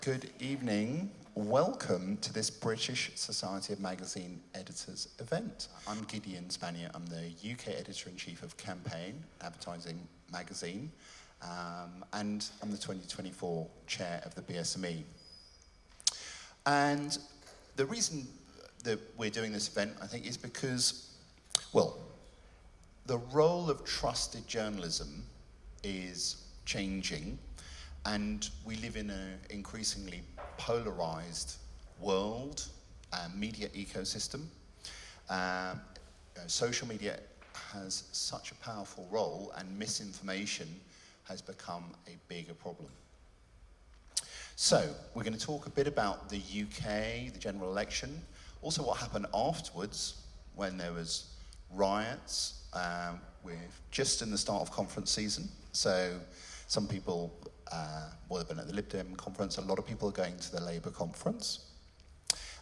Good evening. Welcome to this British Society of Magazine Editors event. I'm Gideon Spanier. I'm the UK Editor-in-Chief of Campaign Advertising Magazine, and I'm the 2024 Chair of the BSME. And the reason that we're doing this event, I think, is because, well, the role of trusted journalism is changing, and we live in an increasingly polarized world and media ecosystem. Social media has such a powerful role, and misinformation has become a bigger problem. So we're going to talk a bit about the UK, the general election, also what happened afterwards when there was riots. We're just in the start of conference season, so some people will have been at the Lib Dem conference. A lot of people are going to the Labour conference.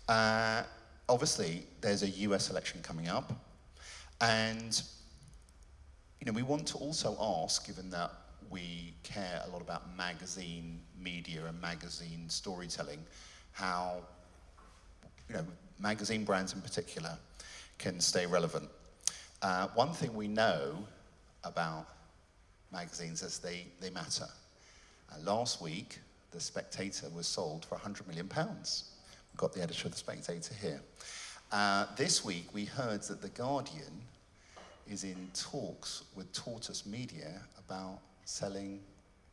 Obviously, there's a US election coming up, and we want to also ask, given that we care a lot about magazine media and magazine storytelling, how magazine brands in particular can stay relevant. One thing we know about magazines is they matter. Last week, the Spectator was sold for £100 million. We've got the editor of the Spectator here. This week, we heard that The Guardian is in talks with Tortoise Media about selling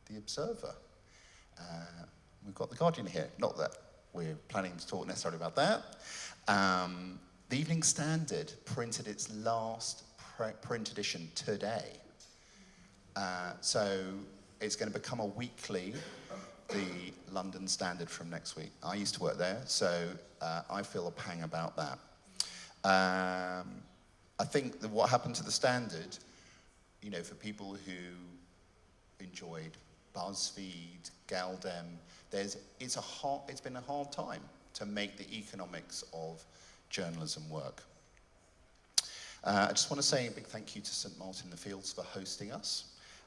The Observer. We've got The Guardian here. Not that we're planning to talk necessarily about that. The Evening Standard printed its last print edition today. So it's going to become a weekly, the London Standard from next week. I used to work there, so I feel a pang about that. I think that what happened to the Standard, for people who enjoyed BuzzFeed, Galdem, it's been a hard time to make the economics of journalism work. I just want to say a big thank you to St Martin the Fields for hosting us,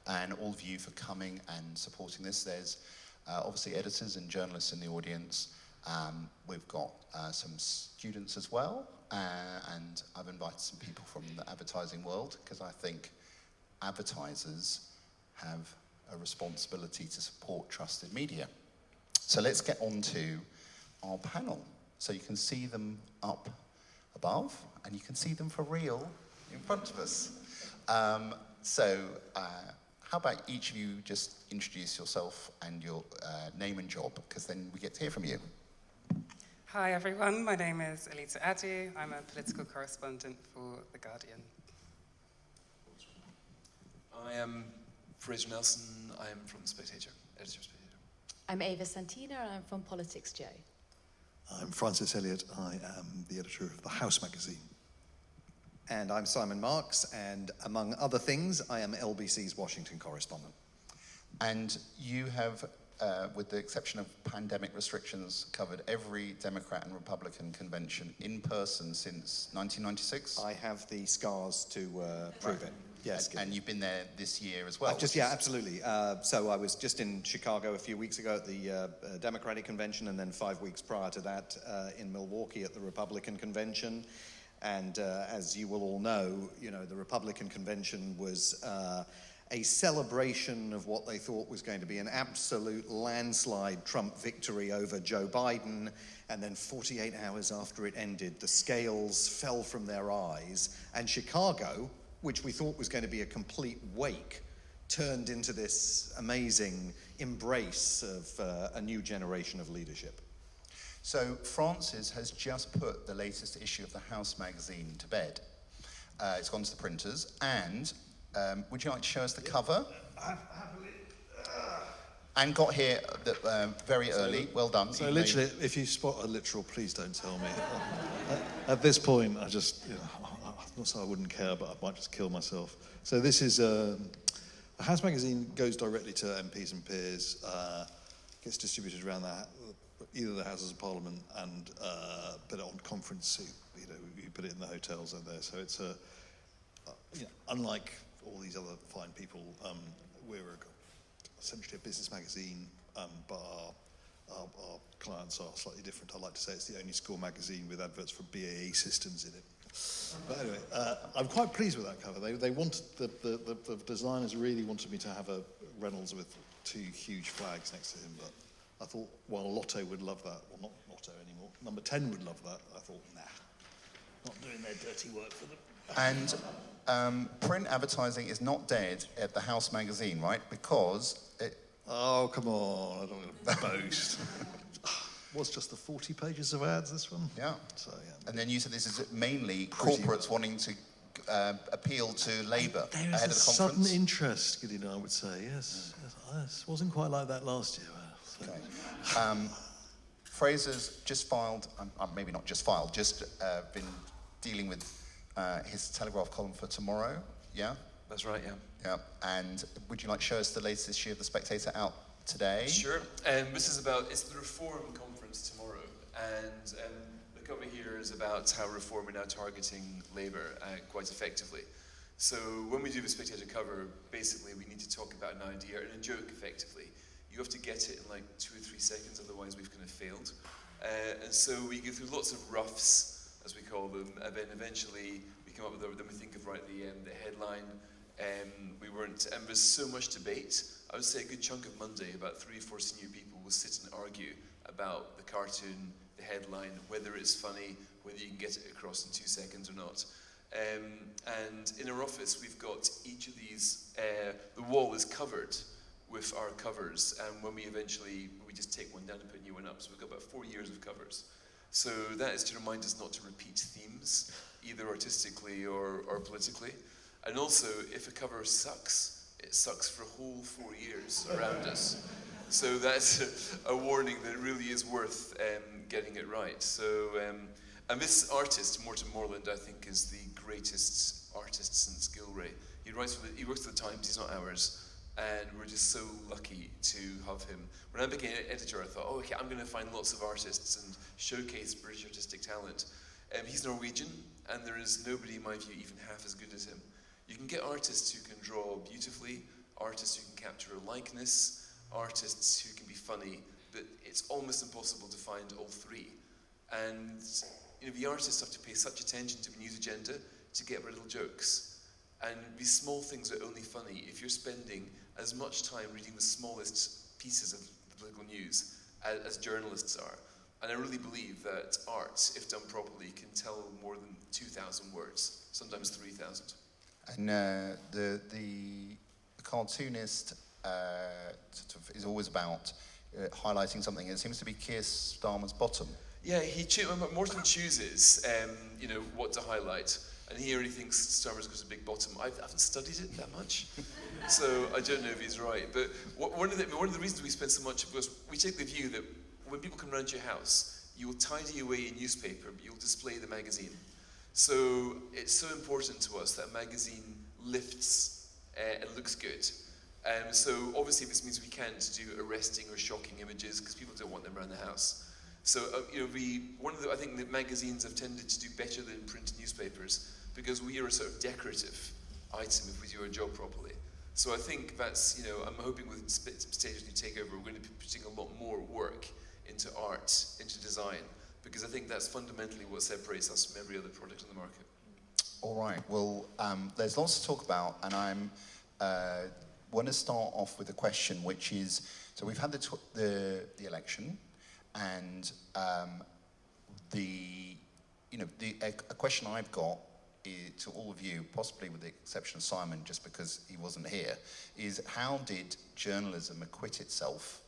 and all of you for coming and supporting this. There's obviously editors and journalists in the audience. We've got some students as well, and I've invited some people from the advertising world, because I think advertisers have a responsibility to support trusted media. So let's get on to our panel. So you can see them up above, and you can see them for real in front of us. How about each of you just introduce yourself and your name and job, because then we get to hear from you. Hi everyone, my name is Aletha Adu. I'm a political correspondent for The Guardian. I am Fraser Nelson. I am from Spectator, editor of Spectator. I'm Ava Santina, and I'm from Politics Joe. I'm Francis Elliott. I am the editor of The House magazine. And I'm Simon Marks, and among other things, I am LBC's Washington correspondent. And you have, with the exception of pandemic restrictions, covered every Democrat and Republican convention in person since 1996? I have the scars to prove it. Yes. And you've been there this year as well? Absolutely. So I was just in Chicago a few weeks ago at the Democratic convention, and then 5 weeks prior to that in Milwaukee at the Republican convention. And as you will all know, the Republican convention was a celebration of what they thought was going to be an absolute landslide Trump victory over Joe Biden. And then 48 hours after it ended, the scales fell from their eyes. And Chicago, which we thought was going to be a complete wake, turned into this amazing embrace of a new generation of leadership. So Francis has just put the latest issue of the House magazine to bed. It's gone to the printers, and would you like to show us the cover? Happily. And got here very early. Well done. So literally, if you spot a literal, please don't tell me. At this point, I just, not so I wouldn't care, but I might just kill myself. So this is, the House magazine goes directly to MPs and peers, gets distributed around either the Houses of Parliament and put it on conference. You put it in the hotels over there. So it's unlike all these other fine people, we're essentially a business magazine, but our clients are slightly different. I like to say it's the only school magazine with adverts for BAE systems in it. But anyway, I'm quite pleased with that cover. They wanted, the designers really wanted me to have a Reynolds with 2 huge flags next to him, but I thought, well, Lotto would love that. Well, not Lotto anymore. Number 10 would love that. I thought, nah, not doing their dirty work for them. And print advertising is not dead at the House magazine, right? Because oh, come on, I don't want to boast. Was just the 40 pages of ads, this one? Yeah. So, yeah. And then you said this is mainly Pretty corporates wanting to appeal to Labour There ahead is of a the conference. sudden interest, Gideon, I would say, yes. Yes. Wasn't quite like that last year. So. Okay. Fraser's just filed, maybe not just filed, just been dealing with his Telegraph column for tomorrow, yeah? That's right, yeah. Yeah, and would you like to show us the latest issue of the Spectator out today? Sure. This is about, it's the Reform Conference tomorrow, and the cover here is about how Reform are now targeting Labour quite effectively. So when we do the Spectator cover, basically we need to talk about an idea and a joke effectively. You have to get it in like 2 or 3 seconds, otherwise we've kind of failed. And so we go through lots of roughs, as we call them, and then eventually we come up with, then we think of the headline. And there's so much debate. I would say a good chunk of Monday, about 3 or 4 senior people will sit and argue about the cartoon, the headline, whether it's funny, whether you can get it across in 2 seconds or not. And in our office, we've got each of these, the wall is covered with our covers, and when we just take one down and put a new one up. So we've got about 4 years of covers. So that is to remind us not to repeat themes, either artistically or politically. And also, if a cover sucks, it sucks for a whole 4 years around us. So that's a warning that it really is worth getting it right. So, and this artist, Morton Morland, I think is the greatest artist since Gilray. He works for the Times, he's not ours. And we're just so lucky to have him. When I became editor, I thought, oh, okay, I'm going to find lots of artists and showcase British artistic talent. He's Norwegian, and there is nobody, in my view, even half as good as him. You can get artists who can draw beautifully, artists who can capture a likeness, artists who can be funny, but it's almost impossible to find all 3. And the artists have to pay such attention to the news agenda to get their little jokes. And these small things are only funny if you're spending as much time reading the smallest pieces of the political news as journalists are. And I really believe that art, if done properly, can tell more than 2,000 words, sometimes 3,000. And the cartoonist sort of is always about highlighting something. It seems to be Keir Starmer's bottom. Yeah, Morton chooses, what to highlight. And he already thinks Starmer's got a big bottom. I haven't studied it that much, so I don't know if he's right. But one of the reasons we spend so much was we take the view that when people come round to your house, you will tidy away a newspaper, but you'll display the magazine. So it's so important to us that a magazine lifts and looks good. So obviously this means we can't do arresting or shocking images because people don't want them around the house. So I think that magazines have tended to do better than print newspapers because we are a sort of decorative item if we do our job properly. So I think that's, I'm hoping with Spectator's new takeover, we're going to be putting a lot more work into art, into design, because I think that's fundamentally what separates us from every other product on the market. All right, well, there's lots to talk about, and I'm want to start off with a question, which is, so we've had the election, and a question I've got to all of you, possibly with the exception of Simon, just because he wasn't here, is how did journalism acquit itself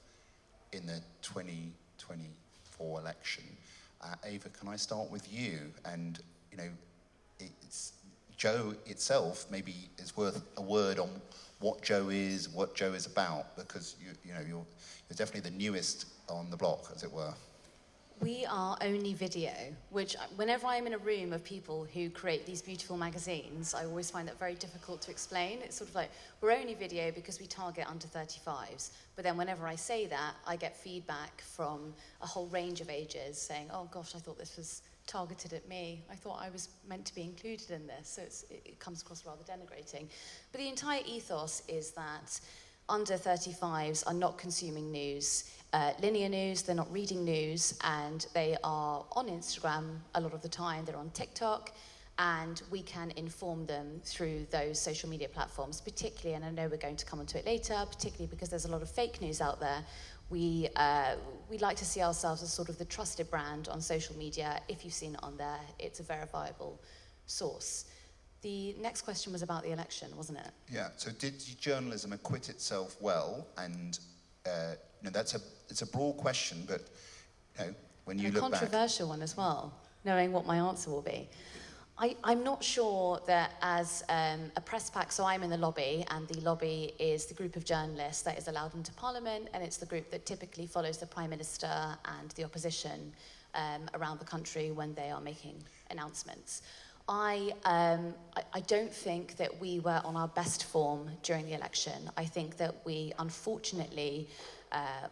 in the 2024 election? Ava, can I start with you? And it's Joe itself maybe is worth a word on what Joe is about, because you're definitely the newest on the block, as it were. We are only video, which whenever I'm in a room of people who create these beautiful magazines, I always find that very difficult to explain. It's sort of like, we're only video because we target under 35s. But then whenever I say that, I get feedback from a whole range of ages saying, oh gosh, I thought this was targeted at me. I thought I was meant to be included in this. So it comes across rather denigrating. But the entire ethos is that under 35s are not consuming news, linear news, they're not reading news, and they are on Instagram a lot of the time, they're on TikTok, and we can inform them through those social media platforms, particularly, and I know we're going to come onto it later, particularly because there's a lot of fake news out there. We like to see ourselves as sort of the trusted brand on social media. If you've seen it on there, it's a verifiable source. The next question was about the election, wasn't it? Yeah, so did journalism acquit itself well? And it's a broad question, but when you look back... a controversial one as well, knowing what my answer will be. I'm not sure that as a press pack, so I'm in the lobby, and the lobby is the group of journalists that is allowed into Parliament, and it's the group that typically follows the Prime Minister and the opposition around the country when they are making announcements. I don't think that we were on our best form during the election. I think that we, unfortunately,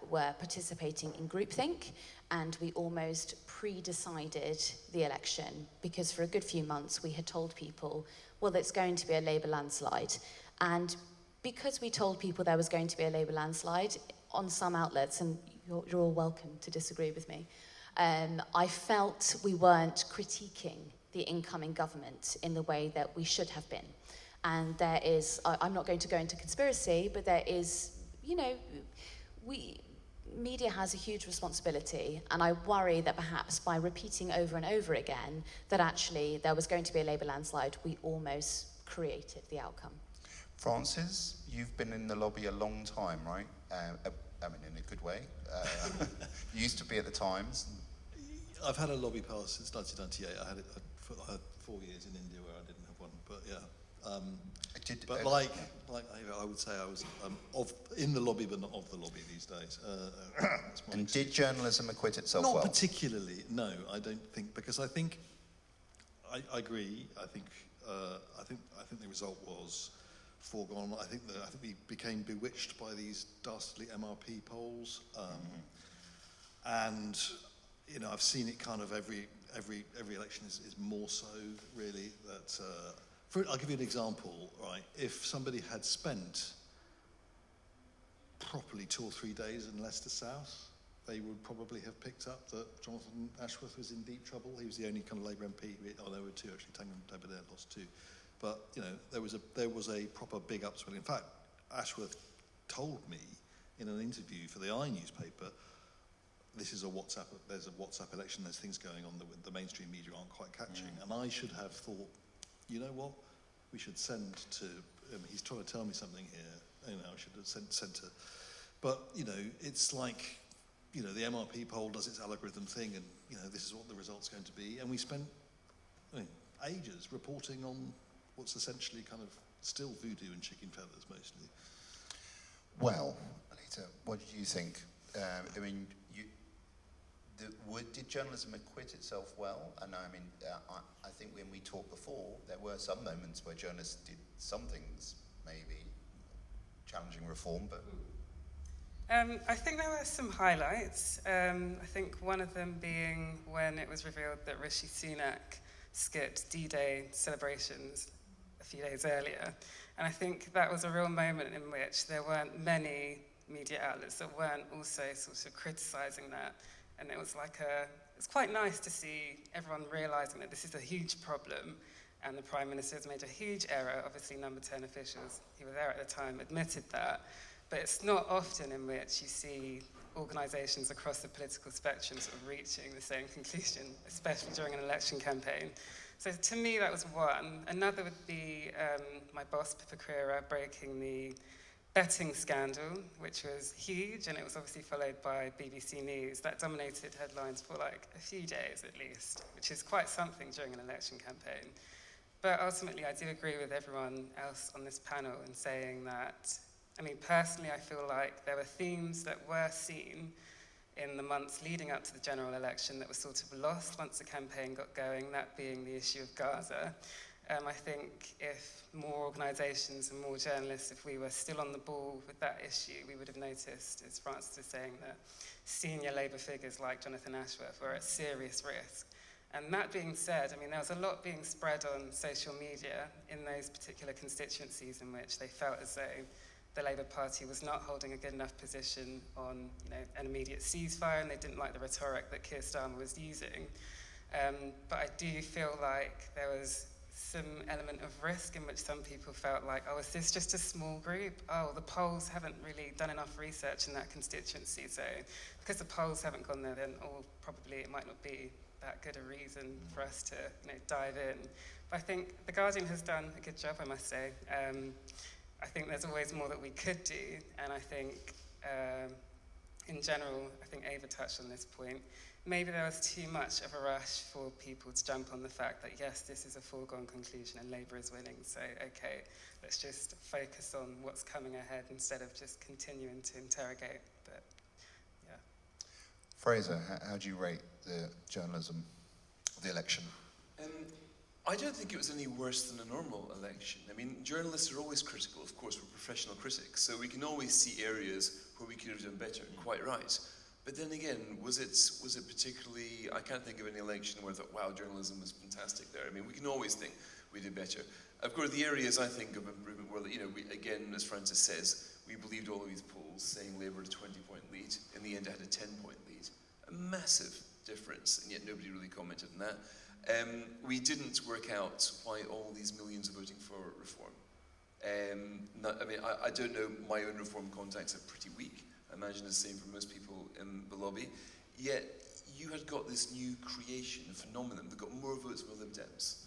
were participating in groupthink, and we almost pre-decided the election because for a good few months we had told people, well, there's going to be a Labour landslide. And because we told people there was going to be a Labour landslide on some outlets, and you're all welcome to disagree with me, I felt we weren't critiquing the incoming government in the way that we should have been. And there is, I'm not going to go into conspiracy, but there is, media has a huge responsibility, and I worry that perhaps by repeating over and over again that actually there was going to be a Labour landslide, we almost created the outcome. Francis, you've been in the lobby a long time, right? I mean, in a good way. You used to be at the Times. I've had a lobby pass since 1998. I had 4 years in India where I didn't have one, but yeah. I would say I was in the lobby, but not of the lobby these days. And did journalism acquit itself well? Not particularly, no. I don't think, because I think I agree. I think the result was foregone. I think we became bewitched by these dastardly MRP polls, and I've seen it kind of every election is more so really that. I'll give you an example, right? If somebody had spent properly 2 or 3 days in Leicester South, they would probably have picked up that Jonathan Ashworth was in deep trouble. He was the only kind of Labour MP. There were 2 actually. Tanguy Dabadere lost 2, but there was a proper big upswing. In fact, Ashworth told me in an interview for the newspaper, there's a WhatsApp election. There's things going on that the mainstream media aren't quite catching, and I should have thought, you know what? We should send to. He's trying to tell me something here. I should have sent to. But it's like, the MRP poll does its algorithm thing, and this is what the result's going to be. And we spent ages reporting on what's essentially kind of still voodoo and chicken feathers mostly. Well, Aletha, what did you think? Did journalism acquit itself well? And I think when we talked before, there were some moments where journalists did some things, maybe challenging reform, but... I think there were some highlights. I think one of them being when it was revealed that Rishi Sunak skipped D-Day celebrations a few days earlier. And I think that was a real moment in which there weren't many media outlets that weren't also sort of criticising that. And it was it's quite nice to see everyone realising that this is a huge problem, and the Prime Minister has made a huge error. Obviously, number 10 officials, he was there at the time, admitted that. But it's not often in which you see organisations across the political spectrum sort of reaching the same conclusion, especially during an election campaign. So to me, that was one. Another would be my boss, Pippa Crerar, breaking the betting scandal, which was huge, and it was obviously followed by BBC News. That dominated headlines for a few days at least, which is quite something during an election campaign. But ultimately, I do agree with everyone else on this panel in saying that, personally, I feel like there were themes that were seen in the months leading up to the general election that were sort of lost once the campaign got going, that being the issue of Gaza. I think if more organisations and more journalists, if we were still on the ball with that issue, we would have noticed, as Francis was saying, that senior Labour figures like Jonathan Ashworth were at serious risk. And that being said, there was a lot being spread on social media in those particular constituencies in which they felt as though the Labour Party was not holding a good enough position on an immediate ceasefire, and they didn't like the rhetoric that Keir Starmer was using. But I do feel like there was some element of risk in which some people felt like, oh, is this just a small group? Oh, the polls haven't really done enough research in that constituency, so because the polls haven't gone there, then probably it might not be that good a reason for us to dive in. But I think The Guardian has done a good job, I must say. I think there's always more that we could do, and I think in general, I think Ava touched on this point, maybe there was too much of a rush for people to jump on the fact that, yes, this is a foregone conclusion and Labour is winning, so okay, let's just focus on what's coming ahead instead of just continuing to interrogate. But yeah. Fraser, how do you rate the journalism of the election? I don't think it was any worse than a normal election. I mean, journalists are always critical. Of course, we're professional critics, so we can always see areas where we could have done better, quite right. But then again, was it particularly, I can't think of any election where I thought, wow, journalism was fantastic there. I mean, we can always think we did better. Of course, the areas I think of improvement were that, we, again, as Francis says, we believed all of these polls saying Labour had a 20-point lead. In the end, it had a 10-point lead. A massive difference, and yet nobody really commented on that. We didn't work out why all these millions are voting for reform. I don't know, my own reform contacts are pretty weak. I imagine the same for most people in the lobby. Yet, you had got this new creation, a phenomenon that got more votes from the Lib Dems.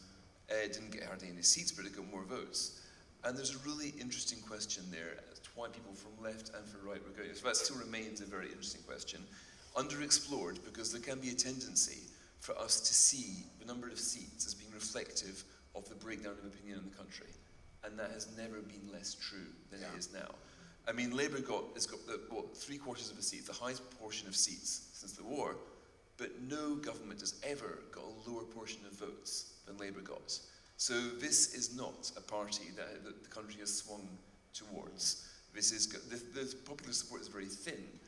It didn't get hardly any seats, but it got more votes. And there's a really interesting question there as to why people from left and from right were going. So that still remains a very interesting question. Underexplored, because there can be a tendency for us to see the number of seats as being reflective of the breakdown of opinion in the country. And that has never been less true than it is now. I mean, Labour has got 3/4 of a seat, the highest portion of seats since the war, but no government has ever got a lower portion of votes than Labour got. So this is not a party that the country has swung towards. The popular support is very thin,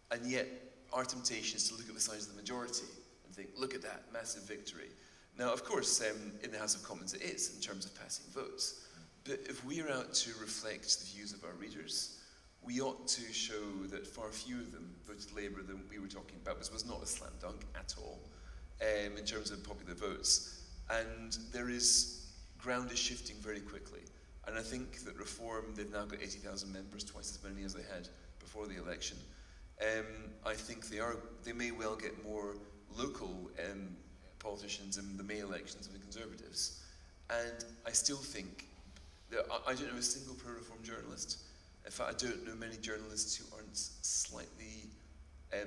and yet our temptation is to look at the size of the majority and think, look at that, massive victory. Now, of course, in the House of Commons it is, in terms of passing votes. But if we are out to reflect the views of our readers, we ought to show that far fewer of them voted Labour than we were talking about. This was not a slam dunk at all in terms of popular votes. And ground is shifting very quickly. And I think that Reform, they've now got 80,000 members, twice as many as they had before the election. I think they may well get more local politicians in the May elections than the Conservatives. And I still think that I don't know a single pro-reform journalist. In fact, I don't know many journalists who aren't slightly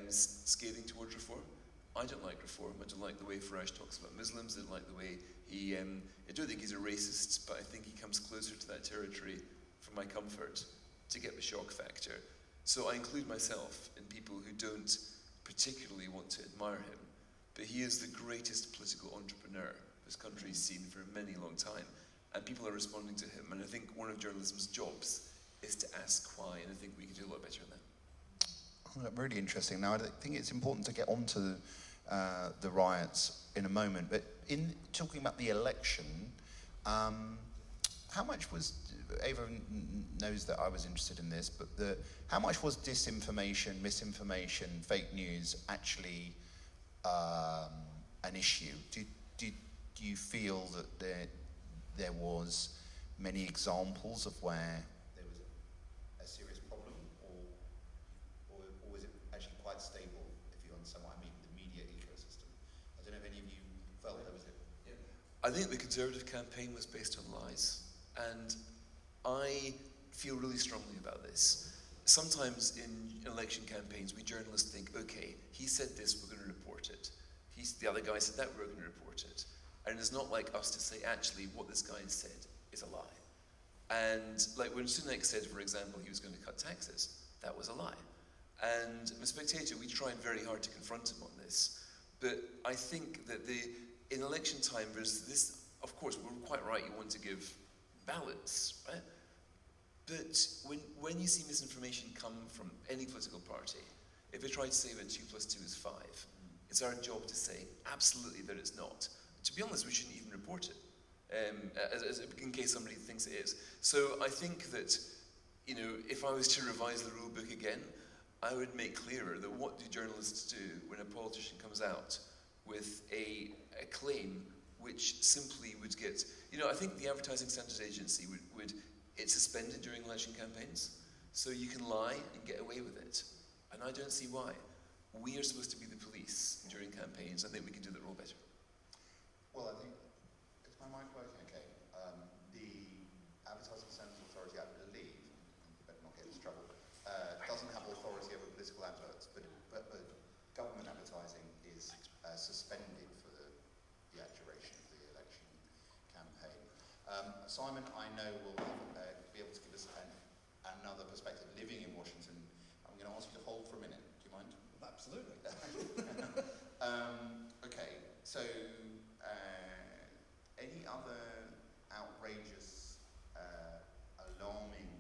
scathing towards reform. I don't like reform. I don't like the way Farage talks about Muslims. I don't like the way I don't think he's a racist, but I think he comes closer to that territory for my comfort to get the shock factor. So I include myself in people who don't particularly want to admire him, but he is the greatest political entrepreneur this country's seen for a many long time, and people are responding to him. And I think one of journalism's jobs is to ask why, and I think we can do a lot better on that. Really interesting. Now, I think it's important to get onto the riots in a moment, but in talking about the election, how much was, Ava knows that I was interested in this, but how much was disinformation, misinformation, fake news actually an issue? Do you feel that there was many examples of where there was a serious problem, or was it actually quite stable, if you understand what I mean, the media ecosystem? I don't know if any of you felt there was it. Yeah. I think the Conservative campaign was based on lies, and I feel really strongly about this. Sometimes in election campaigns, we journalists think, okay, he said this, we're going to report it. The other guy said that, we're going to report it. And it's not like us to say, actually, what this guy said is a lie. And like when Sunak said, for example, he was going to cut taxes, that was a lie. And in Spectator, we tried very hard to confront him on this. But I think that in election time, there's this, of course, we're quite right, you want to give balance, right? But when you see misinformation come from any political party, if they try to say that 2 + 2 is 5, it's our job to say absolutely that it's not. To be honest, we shouldn't even report it, in case somebody thinks it is. So I think that, if I was to revise the rule book again, I would make clearer that what do journalists do when a politician comes out with a claim which simply would get, I think the Advertising Standards Agency it's suspended during election campaigns, so you can lie and get away with it. And I don't see why. We are supposed to be the police during campaigns. I think we can do that role better. Well, I think, is my mic working okay? The Advertising Standards Authority, I believe, you better not get into trouble, doesn't have authority over political adverts, but government advertising is suspended for the duration of the election campaign. Simon, I know, will be able to give us another perspective. Living in Washington, I'm going to ask you to hold for a minute. Do you mind? Absolutely. Okay, so any other outrageous, alarming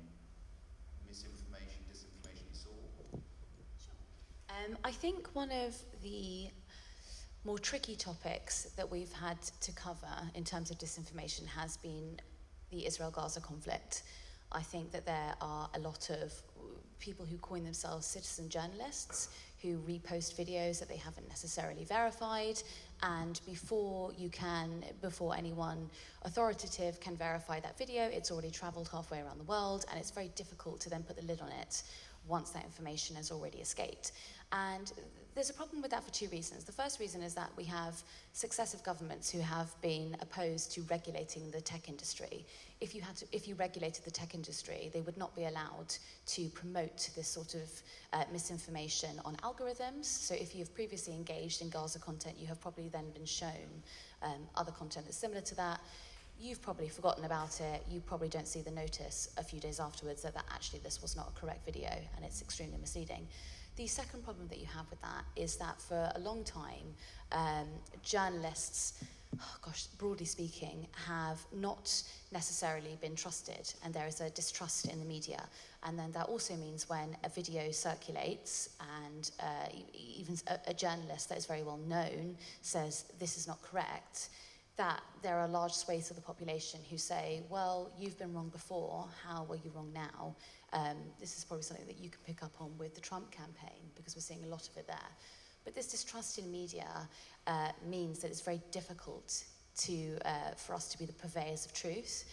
misinformation, disinformation you saw? I think one of the more tricky topics that we've had to cover in terms of disinformation has been the Israel-Gaza conflict. I think that there are a lot of people who coin themselves citizen journalists who repost videos that they haven't necessarily verified, and before anyone authoritative can verify that video, it's already traveled halfway around the world, and it's very difficult to then put the lid on it once that information has already escaped. And there's a problem with that for two reasons. The first reason is that we have successive governments who have been opposed to regulating the tech industry. If you regulated the tech industry, they would not be allowed to promote this sort of misinformation on algorithms. So if you've previously engaged in Gaza content, you have probably then been shown other content that's similar to that. You've probably forgotten about it. You probably don't see the notice a few days afterwards that actually this was not a correct video and it's extremely misleading. The second problem that you have with that is that for a long time, journalists, broadly speaking, have not necessarily been trusted, and there is a distrust in the media. And then that also means when a video circulates and even a journalist that is very well known says this is not correct, that there are large swathes of the population who say, well, you've been wrong before, how were you wrong now? This is probably something that you can pick up on with the Trump campaign, because we're seeing a lot of it there. But this distrust in media means that it's very difficult for us to be the purveyors of truth.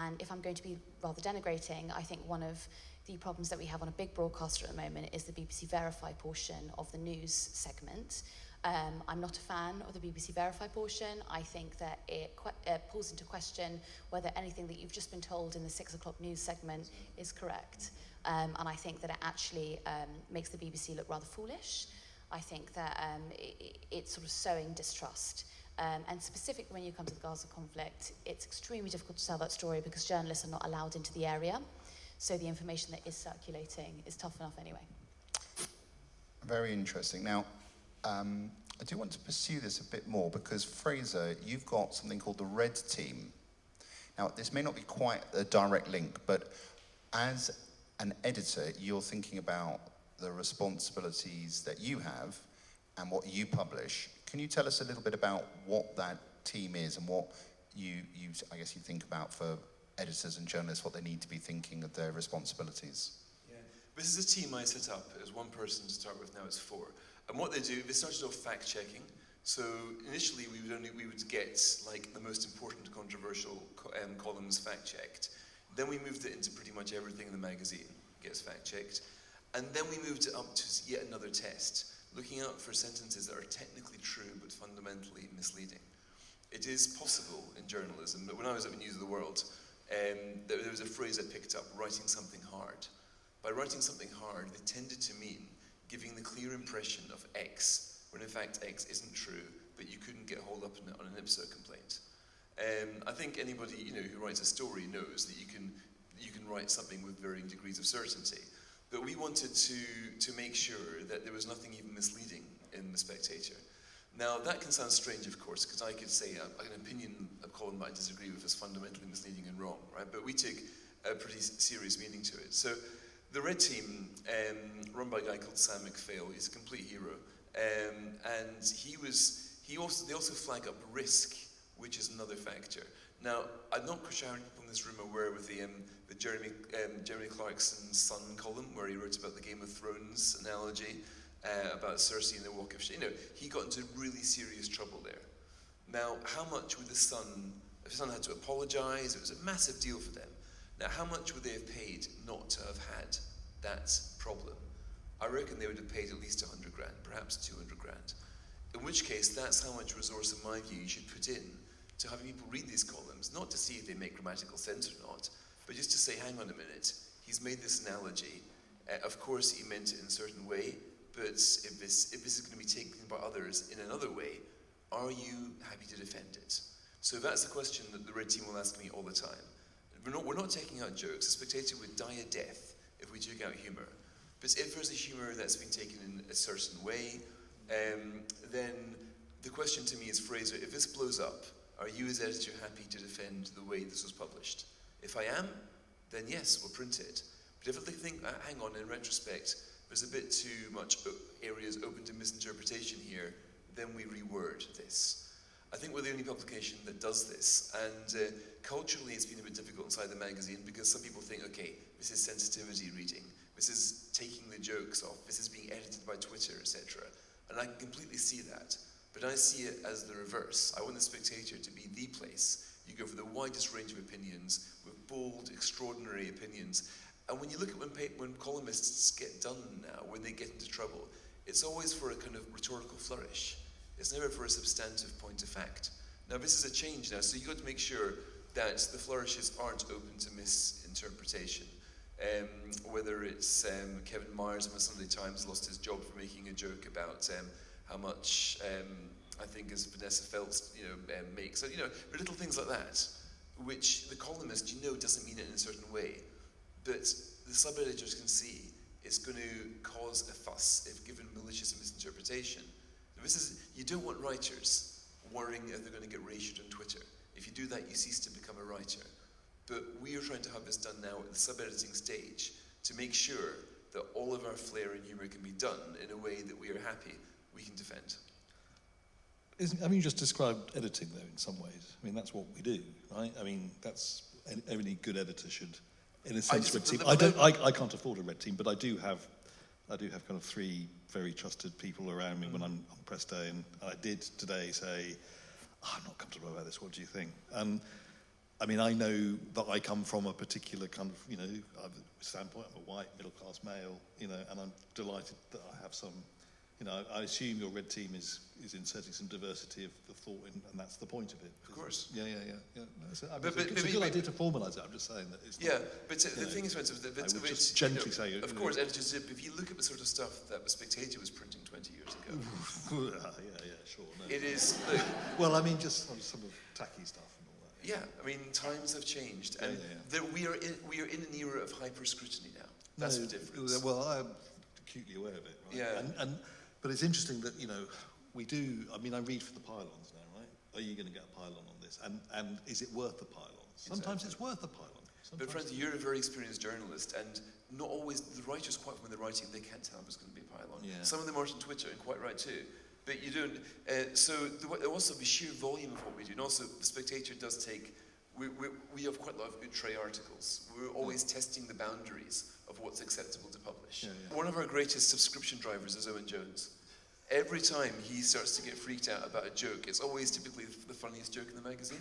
And if I'm going to be rather denigrating, I think one of the problems that we have on a big broadcaster at the moment is the BBC Verify portion of the news segment. I'm not a fan of the BBC Verify portion. I think that it pulls into question whether anything that you've just been told in the 6 o'clock news segment is correct. And I think that it actually makes the BBC look rather foolish. I think that it's sort of sowing distrust. And specifically when you come to the Gaza conflict, it's extremely difficult to tell that story because journalists are not allowed into the area. So the information that is circulating is tough enough anyway. Very interesting. Now, I do want to pursue this a bit more because, Fraser, you've got something called the Red Team. Now, this may not be quite a direct link, but as an editor, you're thinking about the responsibilities that you have and what you publish. Can you tell us a little bit about what that team is and what you think about for editors and journalists, what they need to be thinking of their responsibilities? Yeah, this is a team I set up. It was one person to start with, now it's 4. And what they do, they started off fact-checking. So initially we would get like the most important controversial columns fact-checked. Then we moved it into pretty much everything in the magazine gets fact-checked. And then we moved it up to yet another test, looking out for sentences that are technically true but fundamentally misleading. It is possible in journalism, but when I was at News of the World, there was a phrase I picked up, writing something hard. By writing something hard, they tended to mean giving the clear impression of X, when in fact X isn't true, but you couldn't get hold up on an IPSO complaint. I think anybody who writes a story knows that you can write something with varying degrees of certainty. But we wanted to make sure that there was nothing even misleading in the Spectator. Now that can sound strange, of course, because I could say an opinion, a column that I disagree with is fundamentally misleading and wrong, right? But we took a pretty serious meaning to it. So the Red Team, run by a guy called Sam McPhail, he's a complete hero, and they also flag up risk which is another factor. Now, I'm not quite sure how many people in this room are aware with the Jeremy Clarkson's Sun column, where he wrote about the Game of Thrones analogy, about Cersei and the Walk of Shame. He got into really serious trouble there. Now, how much would the Sun, if the Sun had to apologise, it was a massive deal for them. Now, how much would they have paid not to have had that problem? I reckon they would have paid at least 100 grand, perhaps 200 grand. In which case, that's how much resource, in my view, you should put in to having people read these columns, not to see if they make grammatical sense or not, but just to say, hang on a minute, he's made this analogy. Of course, he meant it in a certain way, but if this is going to be taken by others in another way, are you happy to defend it? So that's the question that the Red Team will ask me all the time. We're not taking out jokes. A Spectator would die a death if we took out humour. But if there's a humour that's been taken in a certain way, then the question to me is, Fraser, if this blows up, are you as editor happy to defend the way this was published? If I am, then yes, we'll print it. But if I think, hang on, in retrospect, there's a bit too much areas open to misinterpretation here, then we reword this. I think we're the only publication that does this, and culturally it's been a bit difficult inside the magazine because some people think, okay, this is sensitivity reading, this is taking the jokes off, this is being edited by Twitter, etc. And I can completely see that, but I see it as the reverse. I want the Spectator to be the place. You go for the widest range of opinions, with bold, extraordinary opinions. And when you look at when columnists get done now, when they get into trouble, it's always for a kind of rhetorical flourish. It's never for a substantive point of fact. Now, this is a change now, so you've got to make sure that the flourishes aren't open to misinterpretation. Whether it's Kevin Myers of the Sunday Times lost his job for making a joke about how much I think as Vanessa Feltz makes. So, little things like that, which the columnist doesn't mean it in a certain way, but the sub-editors can see it's going to cause a fuss if given malicious misinterpretation. You don't want writers worrying if they're going to get ratioed on Twitter. If you do that, you cease to become a writer. But we are trying to have this done now at the sub-editing stage to make sure that all of our flair and humour can be done in a way that we are happy we can defend. You just described editing, though, in some ways. I mean, that's what we do, right? I mean, that's any good editor should, in a sense, red team. I can't afford a red team, but I do have kind of three very trusted people around me when I'm on press day, and I did today say, I'm not comfortable about this, what do you think? I mean, I know that I come from a particular kind of, standpoint. I'm a white, middle-class male, and I'm delighted that I have some, I assume your red team is inserting some diversity of the thought in, and that's the point of it. Of course. Yeah. No, it's a good idea to formalise it. I'm just saying that it's not, but the thing is, I would just gently say... Of course, editors, if you look at the sort of stuff that the Spectator was printing 20 years ago... yeah, sure. No. It is... Well, I mean, just some of tacky stuff and all that. Yeah, I mean, times have changed, and we are in an era of hyper-scrutiny now. That's the difference. Well, I'm acutely aware of it, right? Yeah. But it's interesting that, we do... I mean, I read for the pylons now, right? Are you going to get a pylon on this? And is it worth the pylon? Sometimes it's worth the pylon. But frankly, you're a very experienced journalist, and not always... The writers, quite when they're writing, they can't tell if it's going to be a pylon. Yeah. Some of them are on Twitter, and quite right too. But you don't... So also the sheer volume of what we do, and also the Spectator does take... We have quite a lot of outre articles. We're always testing the boundaries of what's acceptable to publish. Yeah. One of our greatest subscription drivers is Owen Jones. Every time he starts to get freaked out about a joke, it's always typically the funniest joke in the magazine.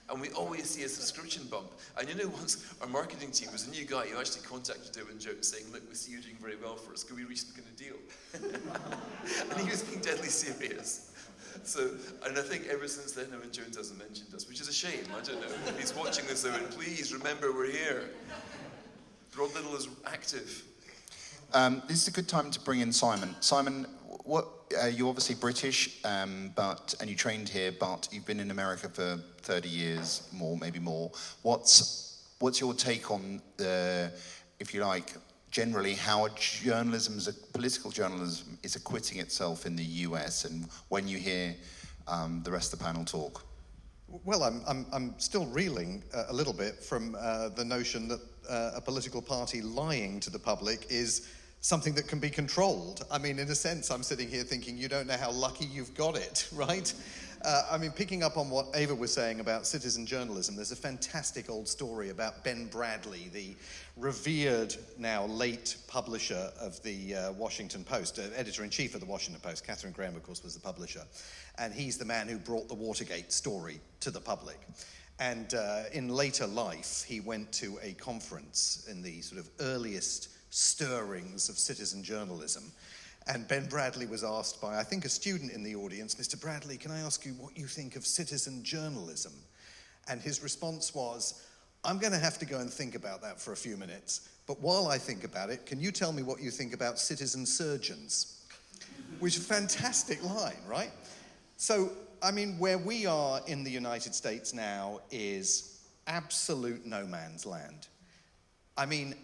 And we always see a subscription bump. And once our marketing team was a new guy who actually contacted Owen Jones saying, look, we see you're doing very well for us, could we reach some kind of deal? And he was being deadly serious. So, and I think ever since then, Owen Jones hasn't mentioned us, which is a shame. I don't know. If he's watching this, Owen, please remember we're here. Rod Little is active. This is a good time to bring in Simon. Simon, you're obviously British, and you trained here, but you've been in America for 30 years, maybe more. What's your take on if you like, generally how political journalism is acquitting itself in the US, and when you hear the rest of the panel talk? Well, I'm still reeling a little bit from the notion that a political party lying to the public is something that can be controlled. I mean, in a sense, I'm sitting here thinking, you don't know how lucky you've got it, right? I mean, picking up on what Ava was saying about citizen journalism, there's a fantastic old story about Ben Bradley, the revered, now late publisher of the Washington Post, editor-in-chief of the Washington Post. Catherine Graham, of course, was the publisher. And he's the man who brought the Watergate story to the public. And in later life, he went to a conference in the sort of earliest stirrings of citizen journalism. And Ben Bradley was asked by, I think, a student in the audience, Mr. Bradley, can I ask you what you think of citizen journalism? And his response was, I'm going to have to go and think about that for a few minutes. But while I think about it, can you tell me what you think about citizen surgeons? Which is a fantastic line, right? So, I mean, where we are in the United States now is absolute no man's land. I mean,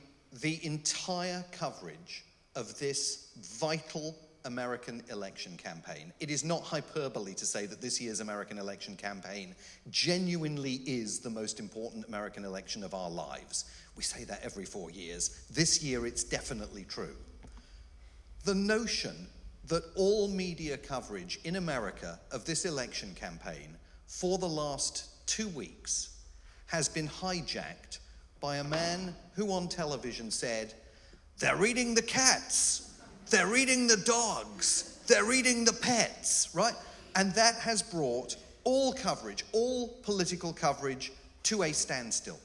the entire coverage of this vital American election campaign. It is not hyperbole to say that this year's American election campaign genuinely is the most important American election of our lives. We say that every 4 years. This year it's definitely true. The notion that all media coverage in America of this election campaign for the last 2 weeks has been hijacked by a man who on television said, they're eating the cats, they're eating the dogs, they're eating the pets, right? And that has brought all coverage, all political coverage, to a standstill.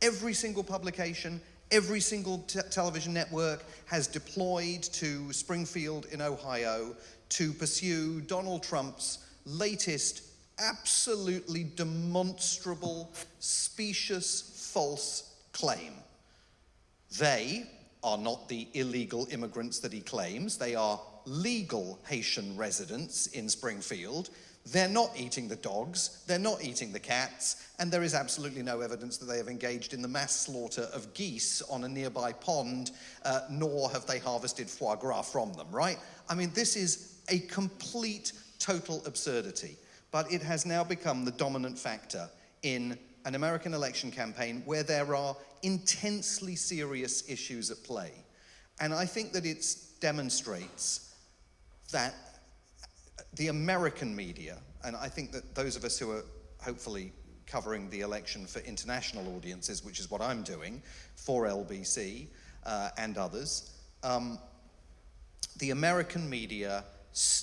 Every single publication, every single television network has deployed to Springfield in Ohio to pursue Donald Trump's latest, absolutely demonstrable, specious, false claim. They are not the illegal immigrants that he claims. They are legal Haitian residents in Springfield. They're not eating the dogs, they're not eating the cats, and there is absolutely no evidence that they have engaged in the mass slaughter of geese on a nearby pond, nor have they harvested foie gras from them, right? I mean, this is a complete, total absurdity, but it has now become the dominant factor in an American election campaign where there are intensely serious issues at play. And I think that it demonstrates that the American media, and I think that those of us who are hopefully covering the election for international audiences, which is what I'm doing for LBC and others, the American media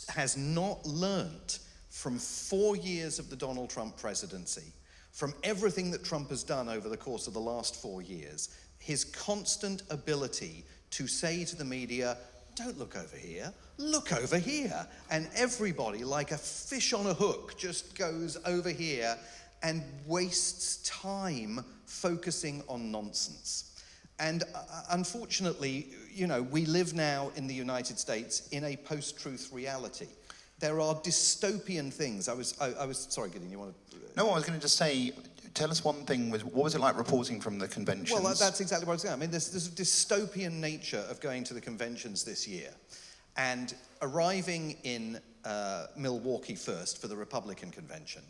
has not learnt from 4 years of the Donald Trump presidency, from everything that Trump has done over the course of the last 4 years, his constant ability to say to the media, don't look over here, look over here. And everybody, like a fish on a hook, just goes over here and wastes time focusing on nonsense. And unfortunately, you know, we live now in the United States in a post-truth reality. There are dystopian things. I was sorry, Gideon, you want to... No, I was going to just say, tell us one thing, what was it like reporting from the conventions? Well, that's exactly what I was saying. I mean, there's a dystopian nature of going to the conventions this year. And arriving in Milwaukee first for the Republican convention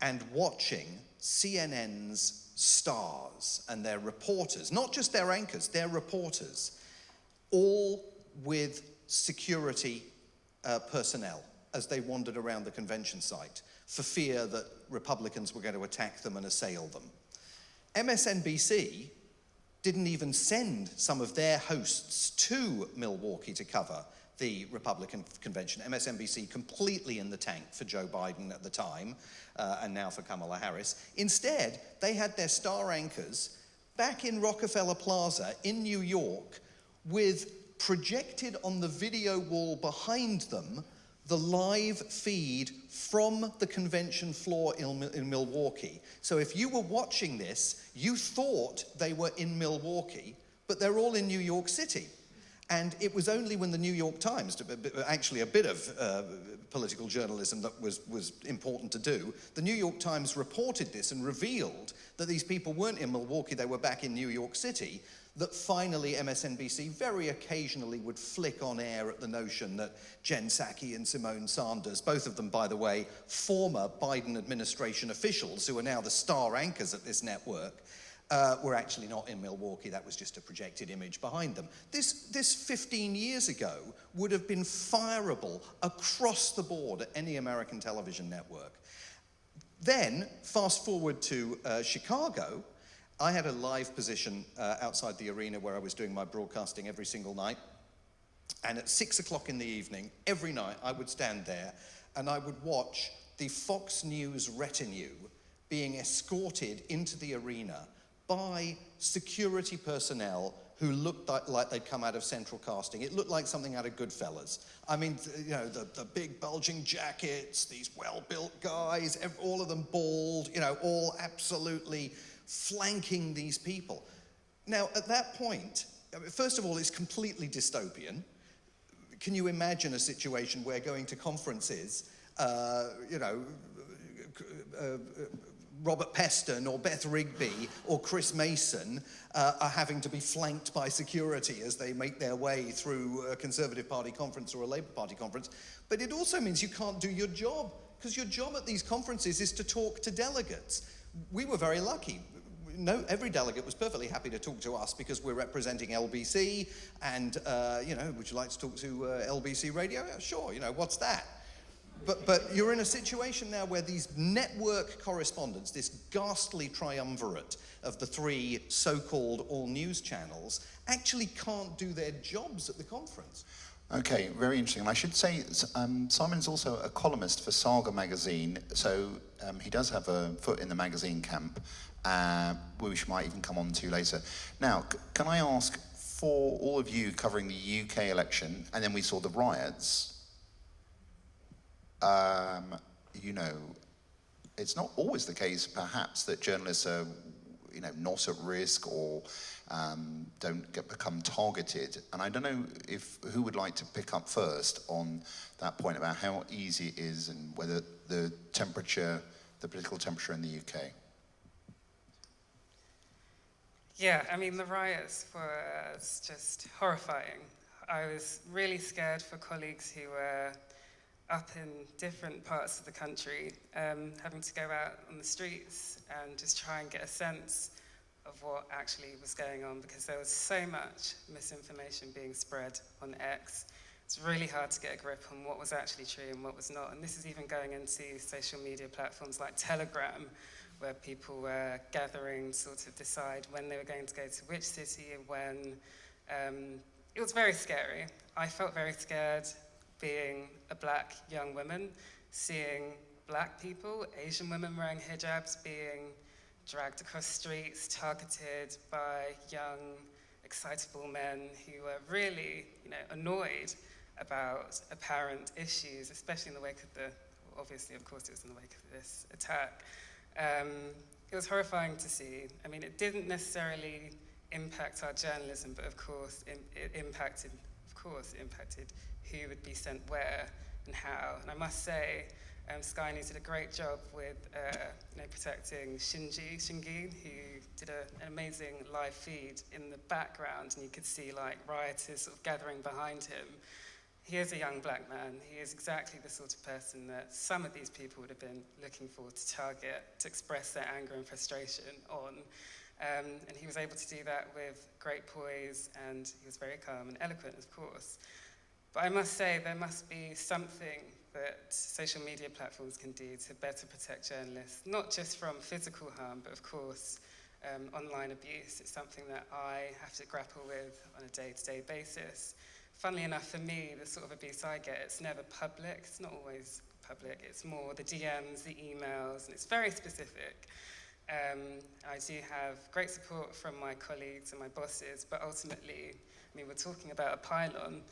and watching CNN's stars and their reporters, not just their anchors, their reporters, all with security personnel as they wandered around the convention site for fear that Republicans were going to attack them and assail them. MSNBC didn't even send some of their hosts to Milwaukee to cover the Republican convention. MSNBC completely in the tank for Joe Biden at the time, and now for Kamala Harris. Instead, they had their star anchors back in Rockefeller Plaza in New York with projected on the video wall behind them the live feed from the convention floor in Milwaukee. So if you were watching this, you thought they were in Milwaukee, but they're all in New York City. And it was only when the New York Times, actually a bit of political journalism that was important to do, the New York Times reported this and revealed that these people weren't in Milwaukee, they were back in New York City, that finally MSNBC very occasionally would flick on air at the notion that Jen Psaki and Simone Sanders, both of them, by the way, former Biden administration officials who are now the star anchors at this network, were actually not in Milwaukee. That was just a projected image behind them. This 15 years ago would have been fireable across the board at any American television network. Then, fast forward to Chicago, I had a live position outside the arena where I was doing my broadcasting every single night. And at 6 o'clock in the evening, every night, I would stand there and I would watch the Fox News retinue being escorted into the arena by security personnel who looked like they'd come out of Central Casting. It looked like something out of Goodfellas. I mean, you know, the big bulging jackets, these well-built guys, all of them bald, you know, all absolutely flanking these people. Now, at that point, first of all, it's completely dystopian. Can you imagine a situation where going to conferences, Robert Peston or Beth Rigby or Chris Mason are having to be flanked by security as they make their way through a Conservative Party conference or a Labour Party conference? But it also means you can't do your job, because your job at these conferences is to talk to delegates. We were very lucky. No, every delegate was perfectly happy to talk to us because we're representing LBC and, would you like to talk to LBC Radio? Yeah, sure, what's that? But you're in a situation now where these network correspondents, this ghastly triumvirate of the three so-called all-news channels, actually can't do their jobs at the conference. Okay, very interesting. And I should say, Simon's also a columnist for Saga magazine, so he does have a foot in the magazine camp, which might even come on to later. Now, can I ask, for all of you covering the UK election, and then we saw the riots, it's not always the case, perhaps, that journalists are, not at risk or don't become targeted. And I don't know who would like to pick up first on that point about how easy it is and whether the political temperature in the UK. Yeah, I mean, the riots were just horrifying. I was really scared for colleagues who were up in different parts of the country, having to go out on the streets and just try and get a sense of what actually was going on, because there was so much misinformation being spread on X. It's really hard to get a grip on what was actually true and what was not. And this is even going into social media platforms like Telegram, where people were gathering to sort of decide when they were going to go to which city and when. It was very scary. I felt very scared being a black young woman, seeing black people, Asian women wearing hijabs, being dragged across streets, targeted by young, excitable men who were really, annoyed about apparent issues, especially in the wake of obviously, of course, it was in the wake of this attack. It was horrifying to see. I mean, it didn't necessarily impact our journalism, but of course, it impacted who would be sent where and how. And I must say, Sky News did a great job with protecting Shingi, who did an amazing live feed in the background, and you could see rioters sort of gathering behind him. He is a young black man. He is exactly the sort of person that some of these people would have been looking for to target, to express their anger and frustration on. And he was able to do that with great poise, and he was very calm and eloquent, of course. But I must say, there must be something that social media platforms can do to better protect journalists, not just from physical harm, but of course, online abuse. It's something that I have to grapple with on a day-to-day basis. Funnily enough, for me, the sort of abuse I get, it's never public. It's not always public. It's more the DMs, the emails, and it's very specific. I do have great support from my colleagues and my bosses, but ultimately, we're talking about a pylon,